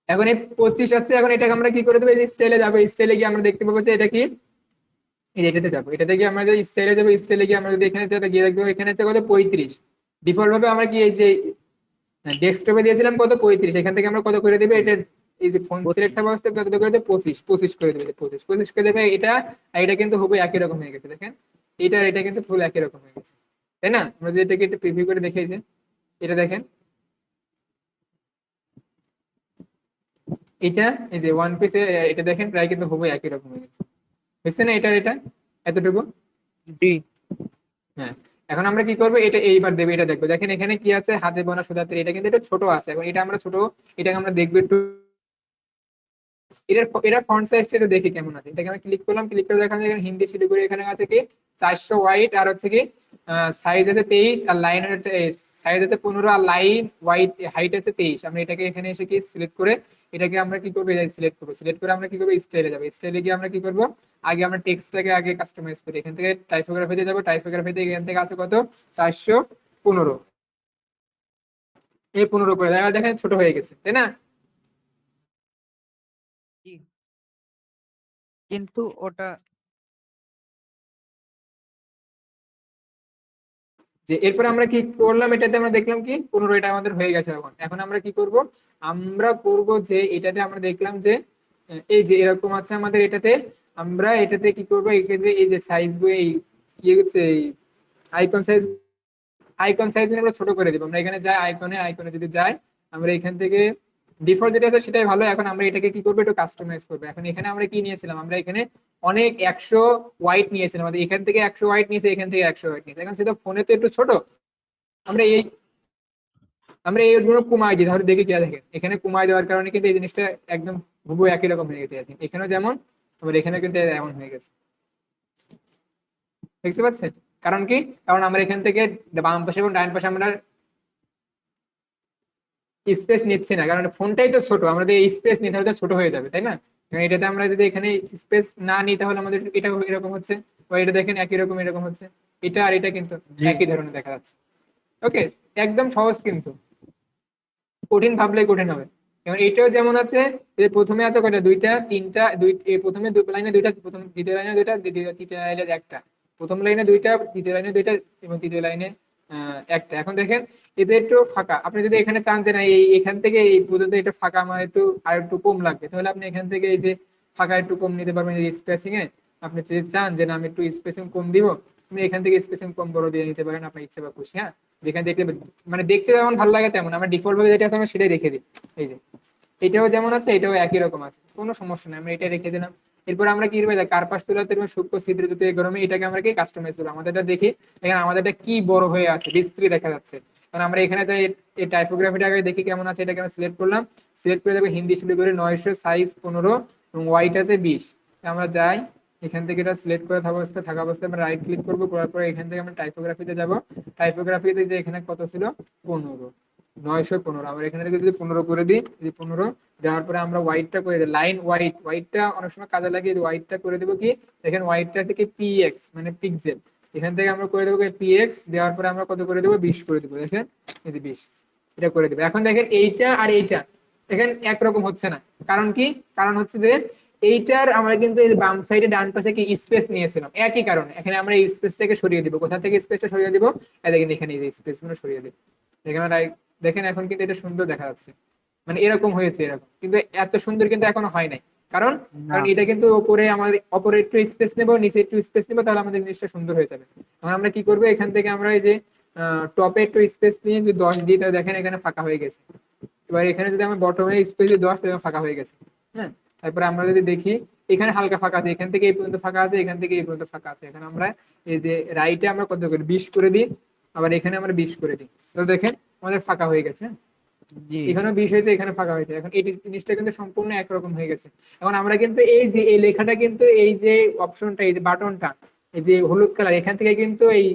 এখন এই 25 আছে, এখন এটাকে আমরা কি করে দেবো, এই যে স্টাইলে যাবো, স্টাইলে গিয়ে আমরা দেখতে পাবো যে এটা কি, এই যে এটাতে যাবো, এটাতে গিয়ে আমরা যদি স্টাইলে যাবো, স্টাইলে গিয়ে আমরা যদি এখানে গিয়ে দেখবো এখানে হচ্ছে কত, 35। ডিফল্ট ভাবে আমরা কি এই যে ডেস্কটপে দিয়েছিলাম কত, 35, এখান থেকে আমরা কত করে দেবে এটা, এই যে ফোন সিলেক্ট থাকা অবস্থায় কত করে দেবে, 25 করে দেবে, 25 করে দেবে এটা। আর এটা কিন্তু খুবই একই রকম হয়ে গেছে, দেখেন এটা এটা কিন্তু ফুল একই রকম হয়ে গেছে, তাই না? আমরা যদি এটাকে একটু প্রিভিউ করে দেখে, যে এটা দেখেন, এটা এই যে ওয়ান পিসে, এটা দেখেন প্রায় কিন্তু খুবই একই রকম হয়ে গেছে, বুঝছে না? এটা এতটুকু। জি। হ্যাঁ, এখন আমরা কি করবো, এটা এইবার দেবে, এটা দেখবো। দেখেন এখানে কি আছে, হাতে বোনা সুতাতে, এটা কিন্তু এটা ছোট আছে, এখন এটা আমরা ছোট, এটাকে আমরা দেখবো একটু, এটা ফন্ট সাইজটা একটু দেখি কেমন আছে। এটাকে আমি ক্লিক করলাম, ক্লিক করে দেখানো এখানে হিন্দি শিলিগুড়ি, এখানে আছে কি 400 হোয়াইট, আর হচ্ছে কি সাইজ আছে 23, আর লাইন সাইজ আছে 15 আর লাইন ওয়াইড হাইট আছে 23। আমরা এটাকে এখানে এসে কি সিলেক্ট করে এটাকে আমরা কি করবো, সিলেক্ট করবো। সিলেক্ট করে আমরা কি করবো, স্টাইলে যাবো। স্টাইলে গিয়ে আমরা কি করবো, আগে আমরা টেক্সটটাকে আগে কাস্টমাইজ করি। এখান থেকে টাইপোগ্রাফিতে যাবো। টাইপোগ্রাফিতে এখান থেকে আছে কত, 415। এই 15 করে দেয়, দেখেন ছোট হয়ে গেছে, তাই না? জি, কিন্তু ওটা যে এরপরে আমরা কি করলাম, এটাতে আমরা দেখলাম কি 15, এটা আমাদের হয়ে গেছে। এখন এখন আমরা কি করব, আমরা করব যে এটাতে আমরা দেখলাম যে এই যে এরকম আছে আমাদের এটাতে, আমরা এটাতে কি করব, এখানে এই যে সাইজ গুলো এই কি হচ্ছে, এই আইকন সাইজ আমরা ছোট করে দিব। আমরা এখানে যাই আইকনে, আইকনে যদি যাই আমরা এখান থেকে ডিফল্ট যেটা আছে সেটাই ভালো। এখন আমরা এটাকে কি করবো, একটু কাস্টমাইজ করবো। এখন এখানে আমরা কি নিয়েছিলাম, আমরা এখানে অনেক 100 হোয়াইট নিয়েছিলাম, আমাদের এখান থেকে 100 হোয়াইট নিয়েছে, এখান থেকে 100 হোয়াইট নিয়েছে। এখন সেটা ফোনে তো একটু ছোট, আমরা এই গুলো কমাই দিই, তাহলে দেখি কি দেখেন এখানে কমাই দেওয়ার কারণে কিন্তু এই জিনিসটা একদম হুবহু একই রকম হয়ে গেছে। এখানেও যেমন, আবার এখানে কিন্তু এমন হয়ে গেছে, দেখতে পাচ্ছেন? কারণ কি, কারণ আমরা এখান থেকে বাম পাশে এবং ডান পাশে আমরা স্পেস নিচ্ছি না, কারণ ফোনটাই তো ছোট, আমাদের স্পেস নিতে হলে ছোট হয়ে যাবে, তাই না? এটাতে আমরা যদি এখানে স্পেস না নিই তাহলে আমাদের এটা এরকম হচ্ছে, বা এটা দেখেন একই রকম এরকম হচ্ছে। এটা আর এটা কিন্তু জি। একই ধরনের দেখা যাচ্ছে। ওকে, একদম সহজ, কিন্তু কঠিন ভাবলে কঠিন হবে। এবং এটাও যেমন আছে, যে প্রথমে আছে কয়টা, দুইটা তিনটা, প্রথমে লাইনে দুইটা, প্রথম দ্বিতীয় লাইনে দুইটা, তৃতীয় লাইনে একটা, প্রথম লাইনে দুইটা, দ্বিতীয় লাইনে দুইটা এবং তৃতীয় লাইনে একটা। এখন দেখেন এদের একটু ফাঁকা, আপনি যদি এখানে চান যে না এই এখান থেকে এই পর্যন্ত এটা ফাঁকা আমার একটু আর একটু কম লাগবে, তাহলে আপনি এখান থেকে এই যে ফাঁকা একটু কম নিতে পারবেন। এই স্পেসিং এ আপনি যদি চান যে না আমি একটু স্পেসিং কম দিব, আপনি এখান থেকে স্পেসিং কম বড় দিয়ে নিতে পারেন আপনার ইচ্ছে বা খুশি। হ্যাঁ, যেখানে দেখতে মানে দেখতে যেমন ভালো লাগে তেমন, আমরা ডিফল্ট ভাবে যেটা আছে আমরা সেটাই রেখে দিই। এই যে এটাও যেমন আছে এটাও একই রকম আছে, কোনো সমস্যা নেই, আমরা এটা রেখে দিলাম। এরপর আমরা কি করবো, কার্পাস তুলাতে সূক্ষ্ম ছিদ্র যদি গরমে এটাকে আমরা কি কাস্টমাইজ করবো। আমাদেরটা দেখি এখানে আমাদেরটা কি বড় হয়ে আছে, বিশ্রী দেখা যাচ্ছে। কারণ আমরা এখানে যাই এই টাইপোগ্রাফিটা আগে দেখি কেমন আছে, এটাকে আমরা সিলেক্ট করলাম। সিলেক্ট করে দেখবো হিন্দি শুরু করে 900, সাইজ 15 এবং হোয়াইট আছে 20। আমরা যাই এখান থেকে এটা সিলেক্ট করে থাকা অবস্থায় আমরা রাইট ক্লিক করবো, করার পরে এখান থেকে আমরা টাইপোগ্রাফিতে যাব। টাইপোগ্রাফিতে যে এখানে কত ছিল, 15, 915, আমরা এখানে থেকে যদি 15 করে দিই, যদি 15 দেওয়ার পরে আমরা হোয়াইটটা করে দিই, লাইন হোয়াইটটা অনেক সময় কাজে লাগে, হোয়াইটটা করে দেবো কি, দেখেন হোয়াইটটা থেকে পিএক্স মানে পিক্সেল, এখান থেকে আমরা করে দেবো পিএক্স, দেওয়ার পরে আমরা কত করে দেবো, 20 করে দেবো। দেখেন এই যে 20, এটা করে দেবো। এখন দেখেন এইটা আর এইটা দেখেন একরকম হচ্ছে না, কারণ কি, কারণ হচ্ছে যে এইটার আমরা কিন্তু এই বাম সাইডে ডান পাশে কি স্পেস নিয়েছিলাম, একই কারণে এখানে আমরা এই স্পেসটাকে সরিয়ে দিব। কোথা থেকে স্পেসটা সরিয়ে দিব, দেখেন এখানে এই স্পেস গুলো সরিয়ে দিব। দেখেন দেখেন এখন কিন্তু এটা সুন্দর দেখা যাচ্ছে, মানে এরকম হয়েছে এরকম, কিন্তু এত সুন্দর কিন্তু এখনো হয় নাই। কারণ না। কারণ এটা কিন্তু ওপরে আমাদের অপরে একটু স্পেস নেবো, নিচে একটু স্পেস নেবো, তাহলে আমাদের জিনিসটা সুন্দর হয়ে যাবে। এখন আমরা কি করবো, এখান থেকে আমরা এই যে টপে একটু স্পেস নিয়ে যদি 10 দিই, তাহলে দেখেন এখানে ফাঁকা হয়ে গেছে। এবার এখানে যদি আমরা বটমে স্পেস 10, তাহলে ফাঁকা হয়ে গেছে। হ্যাঁ, তারপরে আমরা যদি দেখি এখানে হালকা ফাঁকা আছে, এখান থেকে এই পর্যন্ত ফাঁকা আছে, এখান থেকে এই পর্যন্ত ফাঁকা আছে। এখানে আমরা এই যে রাইটে আমরা কত করি, 20 করে দিই, আবার এখানে আমরা 20 করে দিই, তো দেখেন আমাদের ফাঁকা হয়ে গেছে। জি, এখানেও 20 হয়েছে, এখানে ফাঁকা হয়েছে। এখন এই জিনিসটা কিন্তু সম্পূর্ণ একরকম হয়ে গেছে। এখন আমরা কিন্তু এই যে এই লেখাটা কিন্তু এই যে অপশনটা, এই যে বাটনটা, এই যে হলুদ কালার, এখান থেকে কিন্তু এই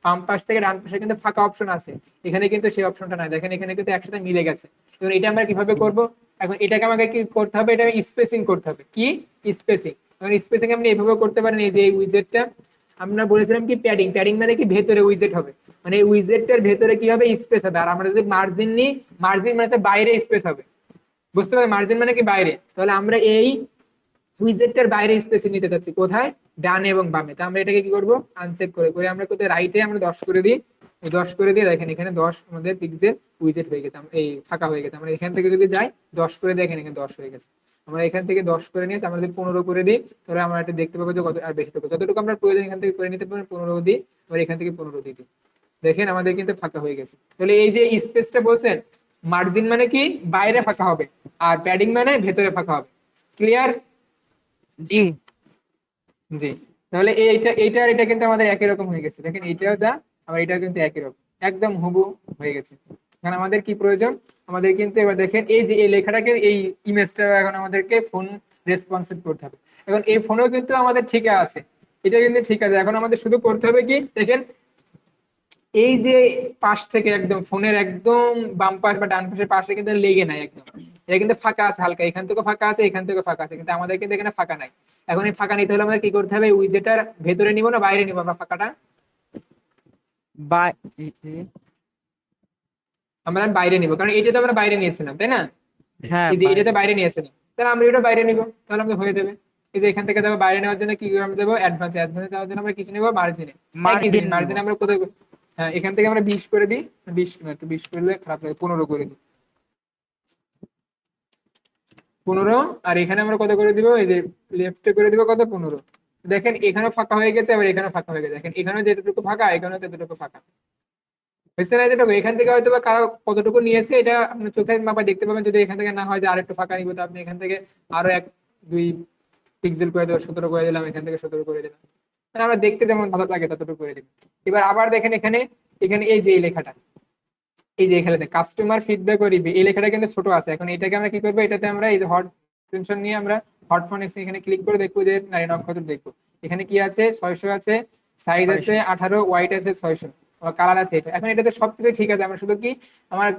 বাম পাশ থেকে ডান পাশে কিন্তু ফাঁকা অপশন আছে, এখানে কিন্তু সেই অপশনটা নাই। দেখেন এখানে কিন্তু একসাথে মিলে গেছে। এখন এটা আমরা কিভাবে করব, এখন এটাকে আমাকে কি করতে হবে, এটা স্পেসিং করতে হবে। কি স্পেসিং, এখন স্পেসিং আপনি এভাবে করতে পারেন। এই যে এই উইজেটটা আমরা বলেছিলাম কি প্যাডিং, প্যাডিং মানে কি ভেতরে উইজেট হবে, মানে এই উইজেটটার ভেতরে কি হবে, স্পেস হবে। আর আমরা যদি মার্জিন নিই, মার্জিন মানে তো বাইরে স্পেস হবে, বুঝতে পারবে, মার্জিন মানে কি বাইরে। তাহলে আমরা এই উইজেটটার বাইরে স্পেস নিতে চাচ্ছি, কোথায়, ডানে এবং বামে। তো আমরা এটাকে কি করব, আনচেক করে করে আমরা কোথায় রাইটে আমরা 10 করে দিই, 10 করে দিয়ে দেখেন এখানে 10 আমাদের পিক্সেল উইজেট হয়ে গেছে, এই ফাঁকা হয়ে গেছে। আমরা এখান থেকে যদি যাই 10 করে দেখেন এখানে 10 হয়ে গেছে। আমরা এখান থেকে 10 করে নিয়ে আমরা যদি 15 করে দিই, তাহলে আমরা এটা দেখতে পাবো যে কত আর বেশি টুকু, যতটুকু আমরা প্রয়োজন এখান থেকে করে নিতে পারবো। 15 দিই, আবার এখান থেকে 15 দিয়ে দিই, দেখেন আমাদের কিন্তু ফাঁকা হয়ে গেছে। তাহলে এই যে স্পেসটা বলছেন, মার্জিন মানে কি বাইরে ফাঁকা হবে, আর প্যাডিং মানে ভেতরে ফাঁকা হবে। ক্লিয়ার? জি, জি, তাহলে এইটা আর এটা কিন্তু আমাদের একই রকম হয়ে গেছে। দেখেন এইটাও যা, আবার এটাও কিন্তু একই রকম, একদম হুবহু হয়ে গেছে। এখন আমাদের কি প্রয়োজন, আমাদের কিন্তু এবার দেখেন এই যে এই লেখাটাকে, এই ইমেজটা এখন আমাদেরকে ফোন রেসপন্সিভ করতে হবে। এখন এই ফোনেও কিন্তু আমাদের ঠিক আছে, এটা কিন্তু ঠিক আছে। এখন আমাদের শুধু করতে হবে কি, দেখেন এই যে পাশ থেকে একদম ফোনের একদম বাম পাশ বা ডান পাশের পাশে কিন্তু লেগে নাই একদম, এটা কিন্তু ফাঁকা আছে হালকা, এখান থেকে ফাঁকা আছে, এখান থেকে ফাঁকা আছে, কিন্তু আমাদের কিন্তু এখানে ফাঁকা নাই। এখন এই ফাঁকা নিতে হলে আমাদের কি করতে হবে, উইজেটার ভেতরে নিব না বাইরে নিব আমরা ফাঁকাটা? বা আমরা বাইরে নিব, কারণ এটা তো আমরা বাইরে নিয়েছিলাম তাই না, হ্যাঁ এই যে এটা তো বাইরে। বাইরে নিয়েছিলাম, তাহলে আমরা এটা বাইরে নিব, তাহলে আমাদের হয়ে যাবে। এই যে এখান থেকে যাবো বাইরে নেওয়ার জন্য কি আমরা দেবো, অ্যাডভান্সে, অ্যাডভান্সে যাওয়ার জন্য আমরা কিছু নেবো মার্জিনে, একই মার্জিন জিনিস নিব। মার্জিনে আমরা কোথায়, হ্যাঁ এখান থেকে আমরা 20 করে দিই, 20 না একটু 20 করলে খারাপ লাগে, 15 করে দিই, 15। আর এখানে আমরা কত করে দিব, এই যে লেফটে করে দিব কত, 15। দেখেন এখানেও ফাঁকা হয়ে গেছে, আবার এখানেও ফাঁকা হয়ে গেছে, দেখেন এখানেও যেটুকু ফাঁকা এখানেও ততটুকু ফাঁকা হয়েছে না, যেটুকু এখান থেকে হয়তো বা কারো কতটুকু নিয়েছে এটা আপনি চোখের মাপা দেখতে পাবেন, যদি এখান থেকে না হয় যে আরেকটু ফাঁকা নিব, তো আপনি এখান থেকে আরো 1-2 পিক্সেল করে দেবো, 17 করে দিলাম, এখান থেকে 17 করে দিলাম, মানে আমরা দেখতে যেমন ভালো লাগে ততটুকু করে দিলাম। এবার আবার দেখেন এখানে, এখানে এই যে এই লেখাটা, এই যে এখানে কাস্টমার ফিডব্যাক ও রিভিউ, এই লেখাটা কিন্তু ছোট আছে, এখন এটাকে আমরা কি করবো, এটাতে আমরা এই যে হট টেনশন নিয়ে আমরা হট ফোন এখানে ক্লিক করে দেখবো যে নারী নক্ষত্র দেখবো, এখানে কি আছে, 600 আছে, সাইজ আছে 18, হোয়াইট আছে 600, কালার আছে এটা। এখন এটাতে সবকিছু ঠিক আছে, আমরা শুধু কি আমার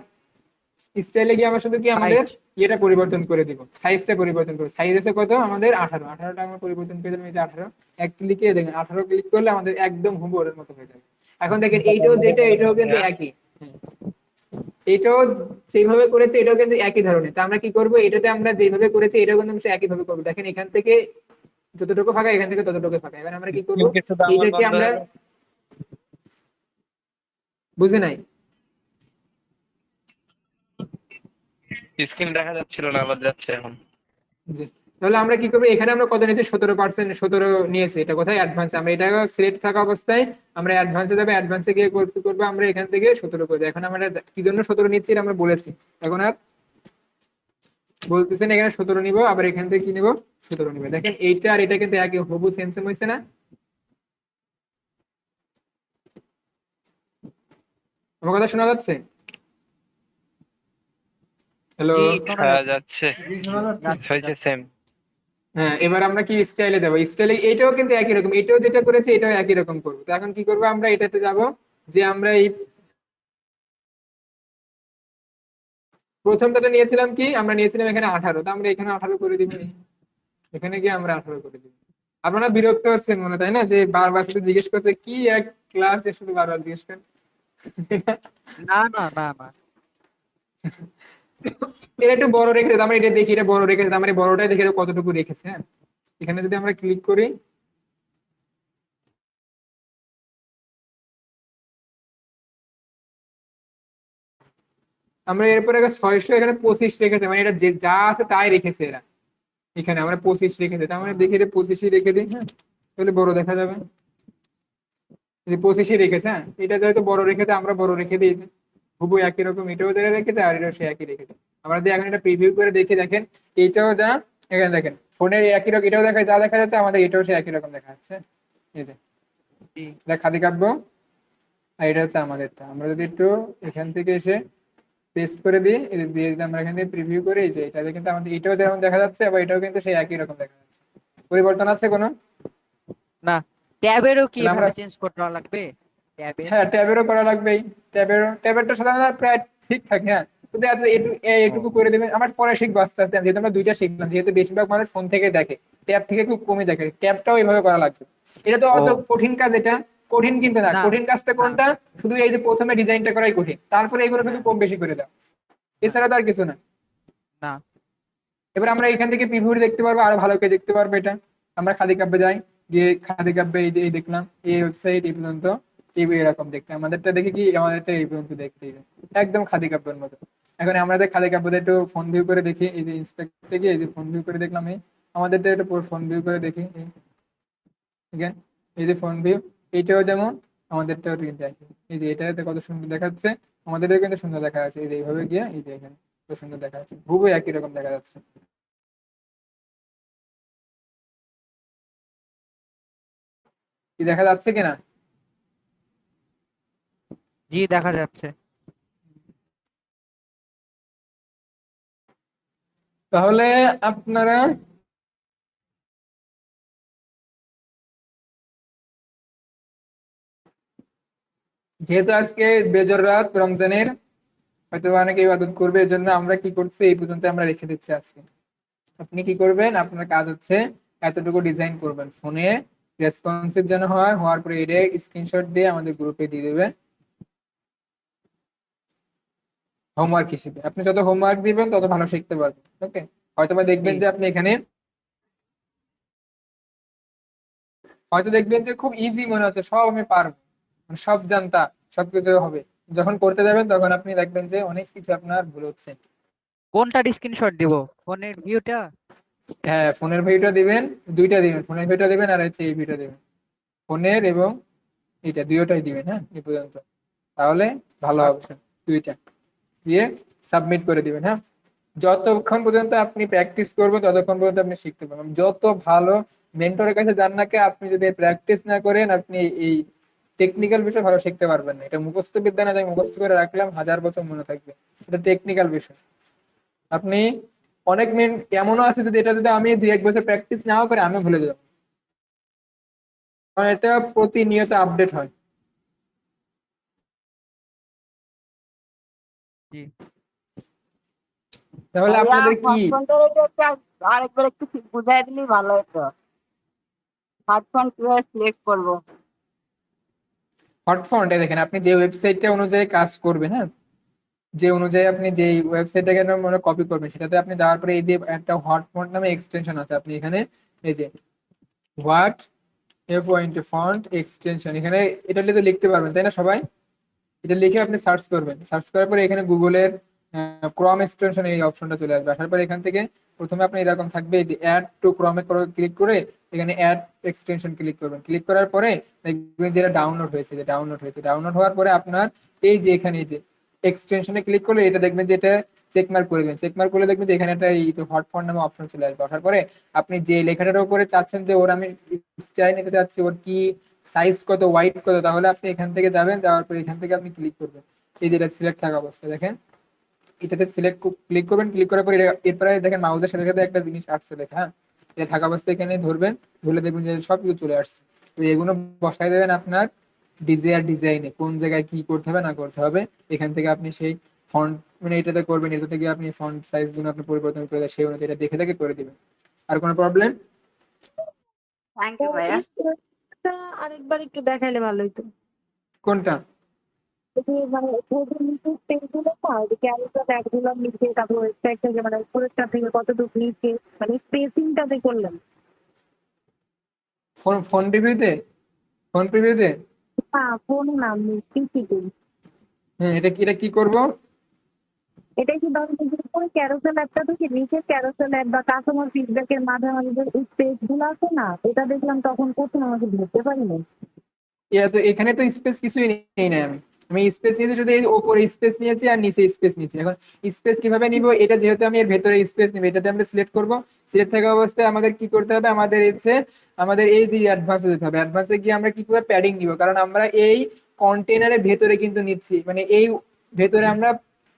স্টাইলে গিয়ে আমরা শুধু কি আমাদের সাইজ। ইয়েটা পরিবর্তন করে দিব, সাইজটা পরিবর্তন করবো, সাইজ আছে কত আমাদের 18, 18টা আমরা পরিবর্তন করে দিলাম, এই যে 18, এক ক্লিকে দেখেন 18 ক্লিক করলে আমাদের একদম হুবহু ওর মতো হয়ে যাবে। এখন দেখেন এইটাও যেটা, এটাও কিন্তু একই, হ্যাঁ, এটাও যেভাবে করেছে এটাও কিন্তু একই ধরনের, তা আমরা কি করব, এটাতে আমরা যেভাবে করেছি এটাও কিন্তু আমরা একই ভাবে করবো, দেখেন এখান থেকে যতটুকু ফাঁকা এখান থেকে ততটুকু ফাঁকা, এবার আমরা কি করব, স্ক্রিন কিছু আমার এইটাকে বন্ধ আমরা, হলো, বুঝে নাই, স্ক্রিন দেখা যাচ্ছিল না, আবার যাচ্ছে এখন। জি। তাহলে আমরা কি করবো, এখানে আমরা কত নিয়েছি, 17%, 17 নিয়েছি, এটা কোথায়, অ্যাডভান্স, আমরা এটা সিলেক্ট থাকা অবস্থায় আমরা অ্যাডভান্সে যাবে, অ্যাডভান্সে গিয়ে করতে করবো আমরা এখান থেকে 17 করে দিই। এখন আমরা কি জন্য 17 নিচ্ছি এটা আমরা বলেছি, এখন আর বলতেছেন এখানে 17 নিব, আবার এখান থেকে কি নিব, 17 নিব, দেখেন এইটা আর এটা কিন্তু একই হবু সেম সেম হয়েছে না? আমার কথা শোনা যাচ্ছে? হ্যালো? জি শোনা হ্যাঁ যাচ্ছে। যাচ্ছে, যাচ্ছে হয়েছে যাচ্ছে। সেম। হ্যাঁ, এবার আমরা কি স্টাইলে দেবো, স্টাইলে এটাও কিন্তু একই রকম, এটাও যেটা করেছে এটাও একই রকম করবো, তো এখন কি করবো, আমরা এটাতে যাব, যে আমরা এই প্রথমটাতে নিয়েছিলাম কি, আমরা নিয়েছিলাম এখানে 18, তো আমরা এখানে 18 করে দিব, এখানে গিয়ে আমরা 18 করে দিব। আপনারা বিরক্ত হচ্ছেন মনে, তাই না, যে বারবার শুধু জিজ্ঞেস করছে কি এক ক্লাসে শুধু বারবার জিজ্ঞেস করেন। না না না না। এটা একটু বড় রেখেছে, আমরা এটা দেখি, এটা বড় রেখেছে, আমরা এই বড়টাই দেখে এটা কতটুকু রেখেছে, হ্যাঁ, এখানে যদি আমরা ক্লিক করি, আমরা এরপরে 600 এখানে 25 রেখেছে, মানে এটা যে যা আছে তাই রেখেছে এরা, এখানে আমরা 25 রেখেছে, তার মানে দেখি এটা 25ই রেখে দিই, হ্যাঁ, তাহলে বড় দেখা যাবে, যে 25ই রেখেছে, হ্যাঁ, এটা যেহেতু বড় রেখেছে আমরা বড় রেখে দিই, হুবু একই রকম, এটাও যারা রেখেছে আর এটাও সে একই রেখেছে। আমরা যদি এখন এটা প্রিভিউ করে দেখে দেখেন, এইটাও যা, এখানে দেখেন ফোনের একই রকম, এটাও দেখা যা দেখা যাচ্ছে, আমাদের এটাও সে একই রকম দেখা যাচ্ছে, এই যে জি এটা খাদি কাব্য, আর এটা হচ্ছে আমাদেরটা। আমরা যদি একটু এখান থেকে এসে পেস্ট করে দিই, এই যে দিয়ে যদি আমরা এখান থেকে প্রিভিউ করি, এই যে এটাতে কিন্তু আমাদের এটাও যেমন দেখা যাচ্ছে, আবার এটাও কিন্তু সেই একই রকম দেখা যাচ্ছে, পরিবর্তন আছে কোনো? না। ট্যাবেরও কি তাহলে আমরা, এভাবে চেঞ্জ করতে লাগবে? ট্যাবের। হ্যাঁ ট্যাবেরও করা লাগবেই, ট্যাবেরটা সাধারণত প্রায় ঠিক থাকে, হ্যাঁ, কিন্তু এইটুকু করে দেবেন, আমার পরে শিখবো আস্তে আস্তে, যেহেতু আমরা দুইটা শিখলাম, যেহেতু বেশিরভাগ মানুষ ফোন থেকে দেখে, ট্যাব থেকে খুব কমই দেখে, ট্যাবটাও এইভাবে করা লাগবে। এটা তো ও অত কঠিন কাজ, এটা কঠিন কিন্তু না, না কঠিন কাজটা না কোনটা, শুধু এই যে প্রথমে ডিজাইনটা করাই কঠিন, তারপরে এগুলো শুধু হ্যাঁ কম বেশি করে দাও, হ্যাঁ এছাড়া তো আর কিছু না। না। এবার আমরা এখান থেকে প্রিভিউ দেখতে পারবো, আরো ভালো করে দেখতে পারবো এটা, আমরা খাদি কাব্যে যাই, গিয়ে খাদি কাব্যে এই যে এই দেখলাম এই ওয়েবসাইট এই পর্যন্ত, এই এরকম দেখতে, আমাদেরটা দেখে কি আমাদেরটা এই পর্যন্ত দেখতে, একদম খাদি কাব্যের মতো। এখন আমরা খাদি কাব্যতে একটু ফোন ভিউ করে দেখি, এই যে ইন্সপেক্টে গিয়ে এই যে ফোন ভিউ করে দেখলাম, এই আমাদেরটা একটু ফোন ভিউ করে দেখি, ঠিক আছে, এই যে ফোন ভিউ, এইটাও যেমন আমাদেরটাও কিন্তু একই, এই যে এটাতে কত সুন্দর দেখাচ্ছে, আমাদেরও কিন্তু সুন্দর দেখা যাচ্ছে, এই যে এইভাবে গিয়ে এই যে এখানে কত সুন্দর দেখা যাচ্ছে, খুবই একই রকম দেখা যাচ্ছে। কি দেখা যাচ্ছে কিনা? জি দেখা যাচ্ছে। তাহলে আপনারা যেহেতু আজকে বেজর রাত রমজানের, হয়তো অনেকে ইবাদত করবে, এর জন্য আমরা কি করছি এই পর্যন্ত আমরা রেখে দিচ্ছি আজকে। আপনি কি করবেন, আপনার কাজ হচ্ছে এতটুকু ডিজাইন করবেন ফোনে, রেসপন্সিভ যেন হয়, হওয়ার পরে এটা স্ক্রিনশট দিয়ে আমাদের গ্রুপে দিয়ে দেবেন হোমওয়ার্ক হিসেবে। আপনি যত হোমওয়ার্ক দিবেন তত ভালো শিখতে পারবেন। ওকে, হয়তোবা দেখবেন জি যে আপনি এখানে হয়তো দেখবেন যে খুব ইজি মনে হচ্ছে, সব আমি পারবো, মানে সব জানতা, সবকিছু হবে। যখন করতে যাবেন তখন আপনি দেখবেন যে অনেক কিছু আপনার ভুল হচ্ছে। কোনটা স্ক্রিনশট দিব, ফোনের ভিউটা? হ্যাঁ, ফোনের ভিডিওটা দিবেন, দুইটা দিবেন, ফোনের ভিডিওটা দিবেন আর হচ্ছে এই ভিডিও দিবেন, ফোনের এবং এটা দুইটাই দিবেন। হ্যাঁ, এই পর্যন্ত, তাহলে ভালো হবে। আচ্ছা দুইটা দিয়ে সাবমিট করে দিবেন। হ্যাঁ, যতক্ষণ পর্যন্ত আপনি প্র্যাকটিস করবেন ততক্ষণ পর্যন্ত আপনি শিখতে পারবেন। যত ভালো মেন্টরের কাছে যান না কে, আপনি যদি প্র্যাকটিস না করেন আপনি এই টেকনিক্যাল বিষয় ভালো শিখতে পারবেন না। এটা মুখস্থ বিদ্যা না, যে মুখস্থ করে রাখলাম 1000 বছর মনে থাকবে, এটা টেকনিক্যাল বিষয়। আপনি অনেক মেন এমনও আছে যদি এটা যদি আমি 2-1 বছর প্র্যাকটিস নাও করে আমি ভুলে যাবো, কারণ এটা প্রতিনিয়ত আপডেট হয়। জি। তাহলে ভাইয়া আপনাদের কি হটফোনটার এটা একটা আরেকবার একটু বুঝাই দিলে ভালো হতো। হটফোন কিভাবে সিলেক্ট করবো? হট ফন্ট দেখেন, আপনি যে ওয়েবসাইটটা অনুযায়ী কাজ করবেন, হ্যাঁ, যে অনুযায়ী আপনি যে ওয়েবসাইটটাকে মনে কপি করবেন, সেটাতে আপনি যাওয়ার পরে এই যে একটা হট ফন্ট নামে এক্সটেনশন আছে, আপনি এখানে এই যে হোয়াট ফন্ট এক্সটেনশন, এখানে এটা লিখতে পারবেন, তাই না সবাই? এটা লিখে আপনি সার্চ করবেন, সার্চ করার পরে এখানে গুগলের ক্রম এক্সটেনশন এই অপশনটা চলে আসবে। আসার পরে এখান থেকে প্রথমে আপনি এরকম থাকবে এই যে অ্যাড টু ক্রমে ক্লিক করে এখানে অ্যাড এক্সটেনশন ক্লিক করবেন। ক্লিক করার পরে দেখবেন যেটা ডাউনলোড হয়েছে, যে ডাউনলোড হয়েছে, ডাউনলোড হওয়ার পরে আপনার এই যে এখানে এই যে এক্সটেনশনে ক্লিক করলে এটা দেখবেন যে এটা চেক মার্ক করে দেবেন। চেক মার্ক করলে দেখবেন যে এখানে একটা এই হট ফন্ট নামে অপশন চলে আসবে। আসার পরে আপনি যে লেখাটার উপরে চাচ্ছেন যে ওর আমি স্টাইল নিতে চাচ্ছি, ওর কি সাইজ কত, ওয়াইড কত, তাহলে আপনি এখান থেকে যাবেন, যাওয়ার পরে এখান থেকে আপনি ক্লিক করবেন এই যেটা সিলেক্ট থাকা অবস্থায় দেখেন, এটাতে সিলেক্ট ক্লিক করবেন। ক্লিক করার পরে এরপরে দেখেন মাউসের সাথে সাথে একটা জিনিস আসছে লেখা, হ্যাঁ, এটা থাকা অবস্থায় এখানে ধরবেন, ধরলে দেখবেন যে সব কিছু চলে আসছে। তো এগুলো বসাই দেবেন আপনার ডিজাইনে কোন জায়গায় কি করতে হবে না করতে হবে। এখান থেকে আপনি সেই ফন্ট, মানে এটাতে করবেন, এটা থেকে আপনি ফন্ট সাইজ গুলো আপনি পরিবর্তন করে সেই অনুযায়ী এটা দেখে দেখে করে দিবেন। আর কোনো প্রবলেম? থ্যাংক তো ইউ ভাইয়া। এই স্টেপটা আরেকবার একটু দেখাইলে ভালো হতো। কোনটা? যদি মানে ওদের নিচে পেজগুলো পাও, যে ক্যারেক্টার ট্যাগগুলো নিচে, তারপর ওয়েবসাইট থেকে মানে উপরেরটা থেকে কতটুকু নিচে, মানে স্পেসিংটা যে করলেন। ফোন ফোন রিভিউতে, ফোন প্রিভিউতে? না ফোনে নাম পিসিতে। হ্যাঁ, এটা কি করব? এটাই কি ধরেন যে উপরে ক্যারোসেল অ্যাপটা থেকে নিচে ক্যারোসেল অ্যাপ বা কাস্টমার ফিডব্যাকের মাঝামাঝি যে স্পেস গুলো আছে না, এটা দেখলাম তখন প্রথম আমাকে ধরতে পারিনি। তো এখানে তো স্পেস কিছুই নেই না, আমি আমি স্পেস নিয়েছি শুধু এই ওপরে স্পেস নিয়েছি আর নিচে স্পেস নিয়েছি। এখন স্পেস কিভাবে নিব, এটা যেহেতু আমি এর ভেতরে স্পেস নিব, এটাতে আমরা সিলেক্ট করব। সিলেক্ট থাকা অবস্থায় আমাদের কি করতে হবে, আমাদের হচ্ছে আমাদের এই যে অ্যাডভান্সে যেতে হবে। অ্যাডভান্সে গিয়ে আমরা কি করব, প্যাডিং নিব, কারণ আমরা এই কন্টেনারের ভেতরে কিন্তু নিচ্ছি, মানে এই ভেতরে আমরা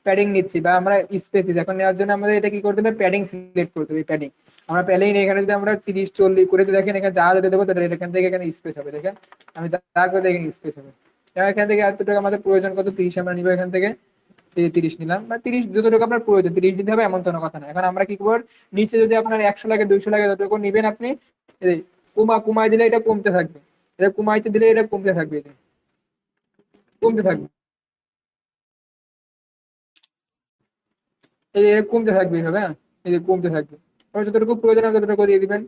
প্যাডিং নিচ্ছি বা আমরা স্পেস দিচ্ছি। এখন নেওয়ার জন্য আমাদের এটা কি করতে হবে, প্যাডিং সিলেক্ট করতে হবে। প্যাডিং আমরা প্যাডিং এখানে যদি আমরা 30-40 করে দিই, দেখেন এখানে যা যেতে দেবো তাহলে এখান থেকে এখানে স্পেস হবে। দেখেন আমি যা করে দেখেন স্পেস হবে। এবার এখান থেকে এতটুকু আমাদের প্রয়োজন কত, 30 আমরা নিবো এখান থেকে। এই যে 30 নিলাম, বা 30 যতটুকু আপনার প্রয়োজন 30 দিতে হবে এমন কোনো কথা না। এখন আমরা কি করবো, নিচে যদি আপনার 100 লাগে 200 লাগে যতটুকু নিবেন আপনি, এই কমাই দিলে এটা কমতে থাকবে, এটা কমাইতে দিলে এটা কমতে থাকবে, এটা কমতে থাকবে, এই যে কমতে থাকবে এইভাবে। হ্যাঁ, এই যে কমতে থাকবে, আপনার যতটুকু প্রয়োজন হবে ততটুকু দিয়ে দিবেন।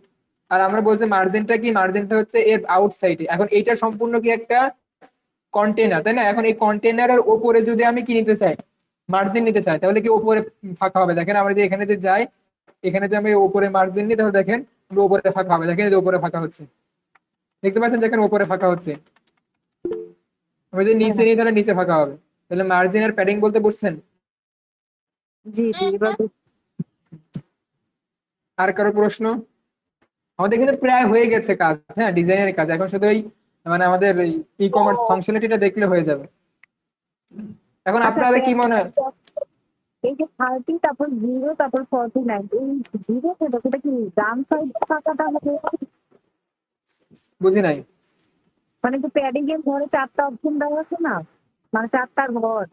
আর আমরা বলছি মার্জিনটা কি, মার্জিনটা হচ্ছে এর আউটসাইডে। এখন এইটা সম্পূর্ণ কি একটা কন্টেনার, তাই না? এখন এই কন্টেনারের ওপরে যদি আমি কি নিতে চাই, মার্জিন নিতে চাই, তাহলে কি ওপরে ফাঁকা হবে? দেখেন আমরা যে এখানে যে যাই, এখানে যে আমি ওপরে মার্জিন নিই, তাহলে দেখেন ওপরে ফাঁকা হবে। দেখেন এই যে ওপরে ফাঁকা হচ্ছে, দেখতে পাচ্ছেন? দেখেন ওপরে ফাঁকা হচ্ছে। আমি যদি নিচে নিই তাহলে নিচে ফাঁকা হবে। তাহলে মার্জিন আর প্যাডিং বলতে বুঝছেন? জি জি, এবার আর কারো প্রশ্ন? আমাদের কিন্তু প্রায় হয়ে গেছে কাজ, হ্যাঁ, ডিজাইনের কাজ। এখন শুধু এই মানে আমাদের ই কমার্স ফাংশনালিটিটা দেখলে হয়ে যাবে। এখন আচ্ছা আপনাদের কি মনে হয়? এই যে 30 তারপর 0 তারপর 49, এই 0 সেটা কি ডান সাইড টাকাটা হবে? বুঝি নাই। মানে যে প্যাডিং এর ঘরে 4টা অপশন দেওয়া আছে না, মানে 4টা ঘর।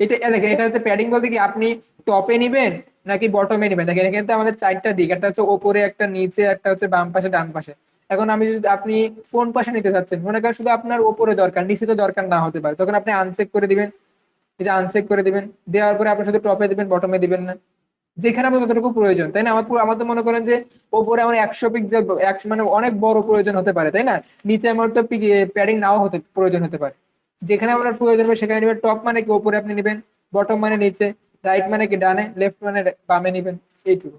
এটা দেখেন, এটা হচ্ছে প্যাডিং বলতে কি আপনি টপে নিবেন নাকি বটমে নিবেন। দেখেন এখানে তো আমাদের 4টা দিক, একটা হচ্ছে ওপরে, একটা নিচে, একটা হচ্ছে বাম পাশে, ডান পাশে। এখন আমি যদি আপনি কোন পাশে নিতে চাচ্ছেন, মনে করেন শুধু আপনার ওপরে দরকার, নিচে তো দরকার না হতে পারে, তখন আপনি আনচেক করে দিবেন। এই যে আনচেক করে দিবেন, দেওয়ার পরে আপনি শুধু টপে দিবেন, বটমে দিবেন না, যেখানে আপনার যতটুকু প্রয়োজন, তাই না? আমার তো মনে করেন যে ওপরে আমার 100 পিক্সেল, মানে অনেক বড় প্রয়োজন হতে পারে, তাই না? নিচে আমার তো প্যাডিং নাও হতে প্রয়োজন হতে পারে। যেখানে আপনার প্রয়োজন হবে সেখানে নেবেন। টপ মানে কি ওপরে আপনি নেবেন, বটম মানে নিচে, রাইট মানে কি ডানে, লেফট মানে বামে নিবেন, এইটুকু।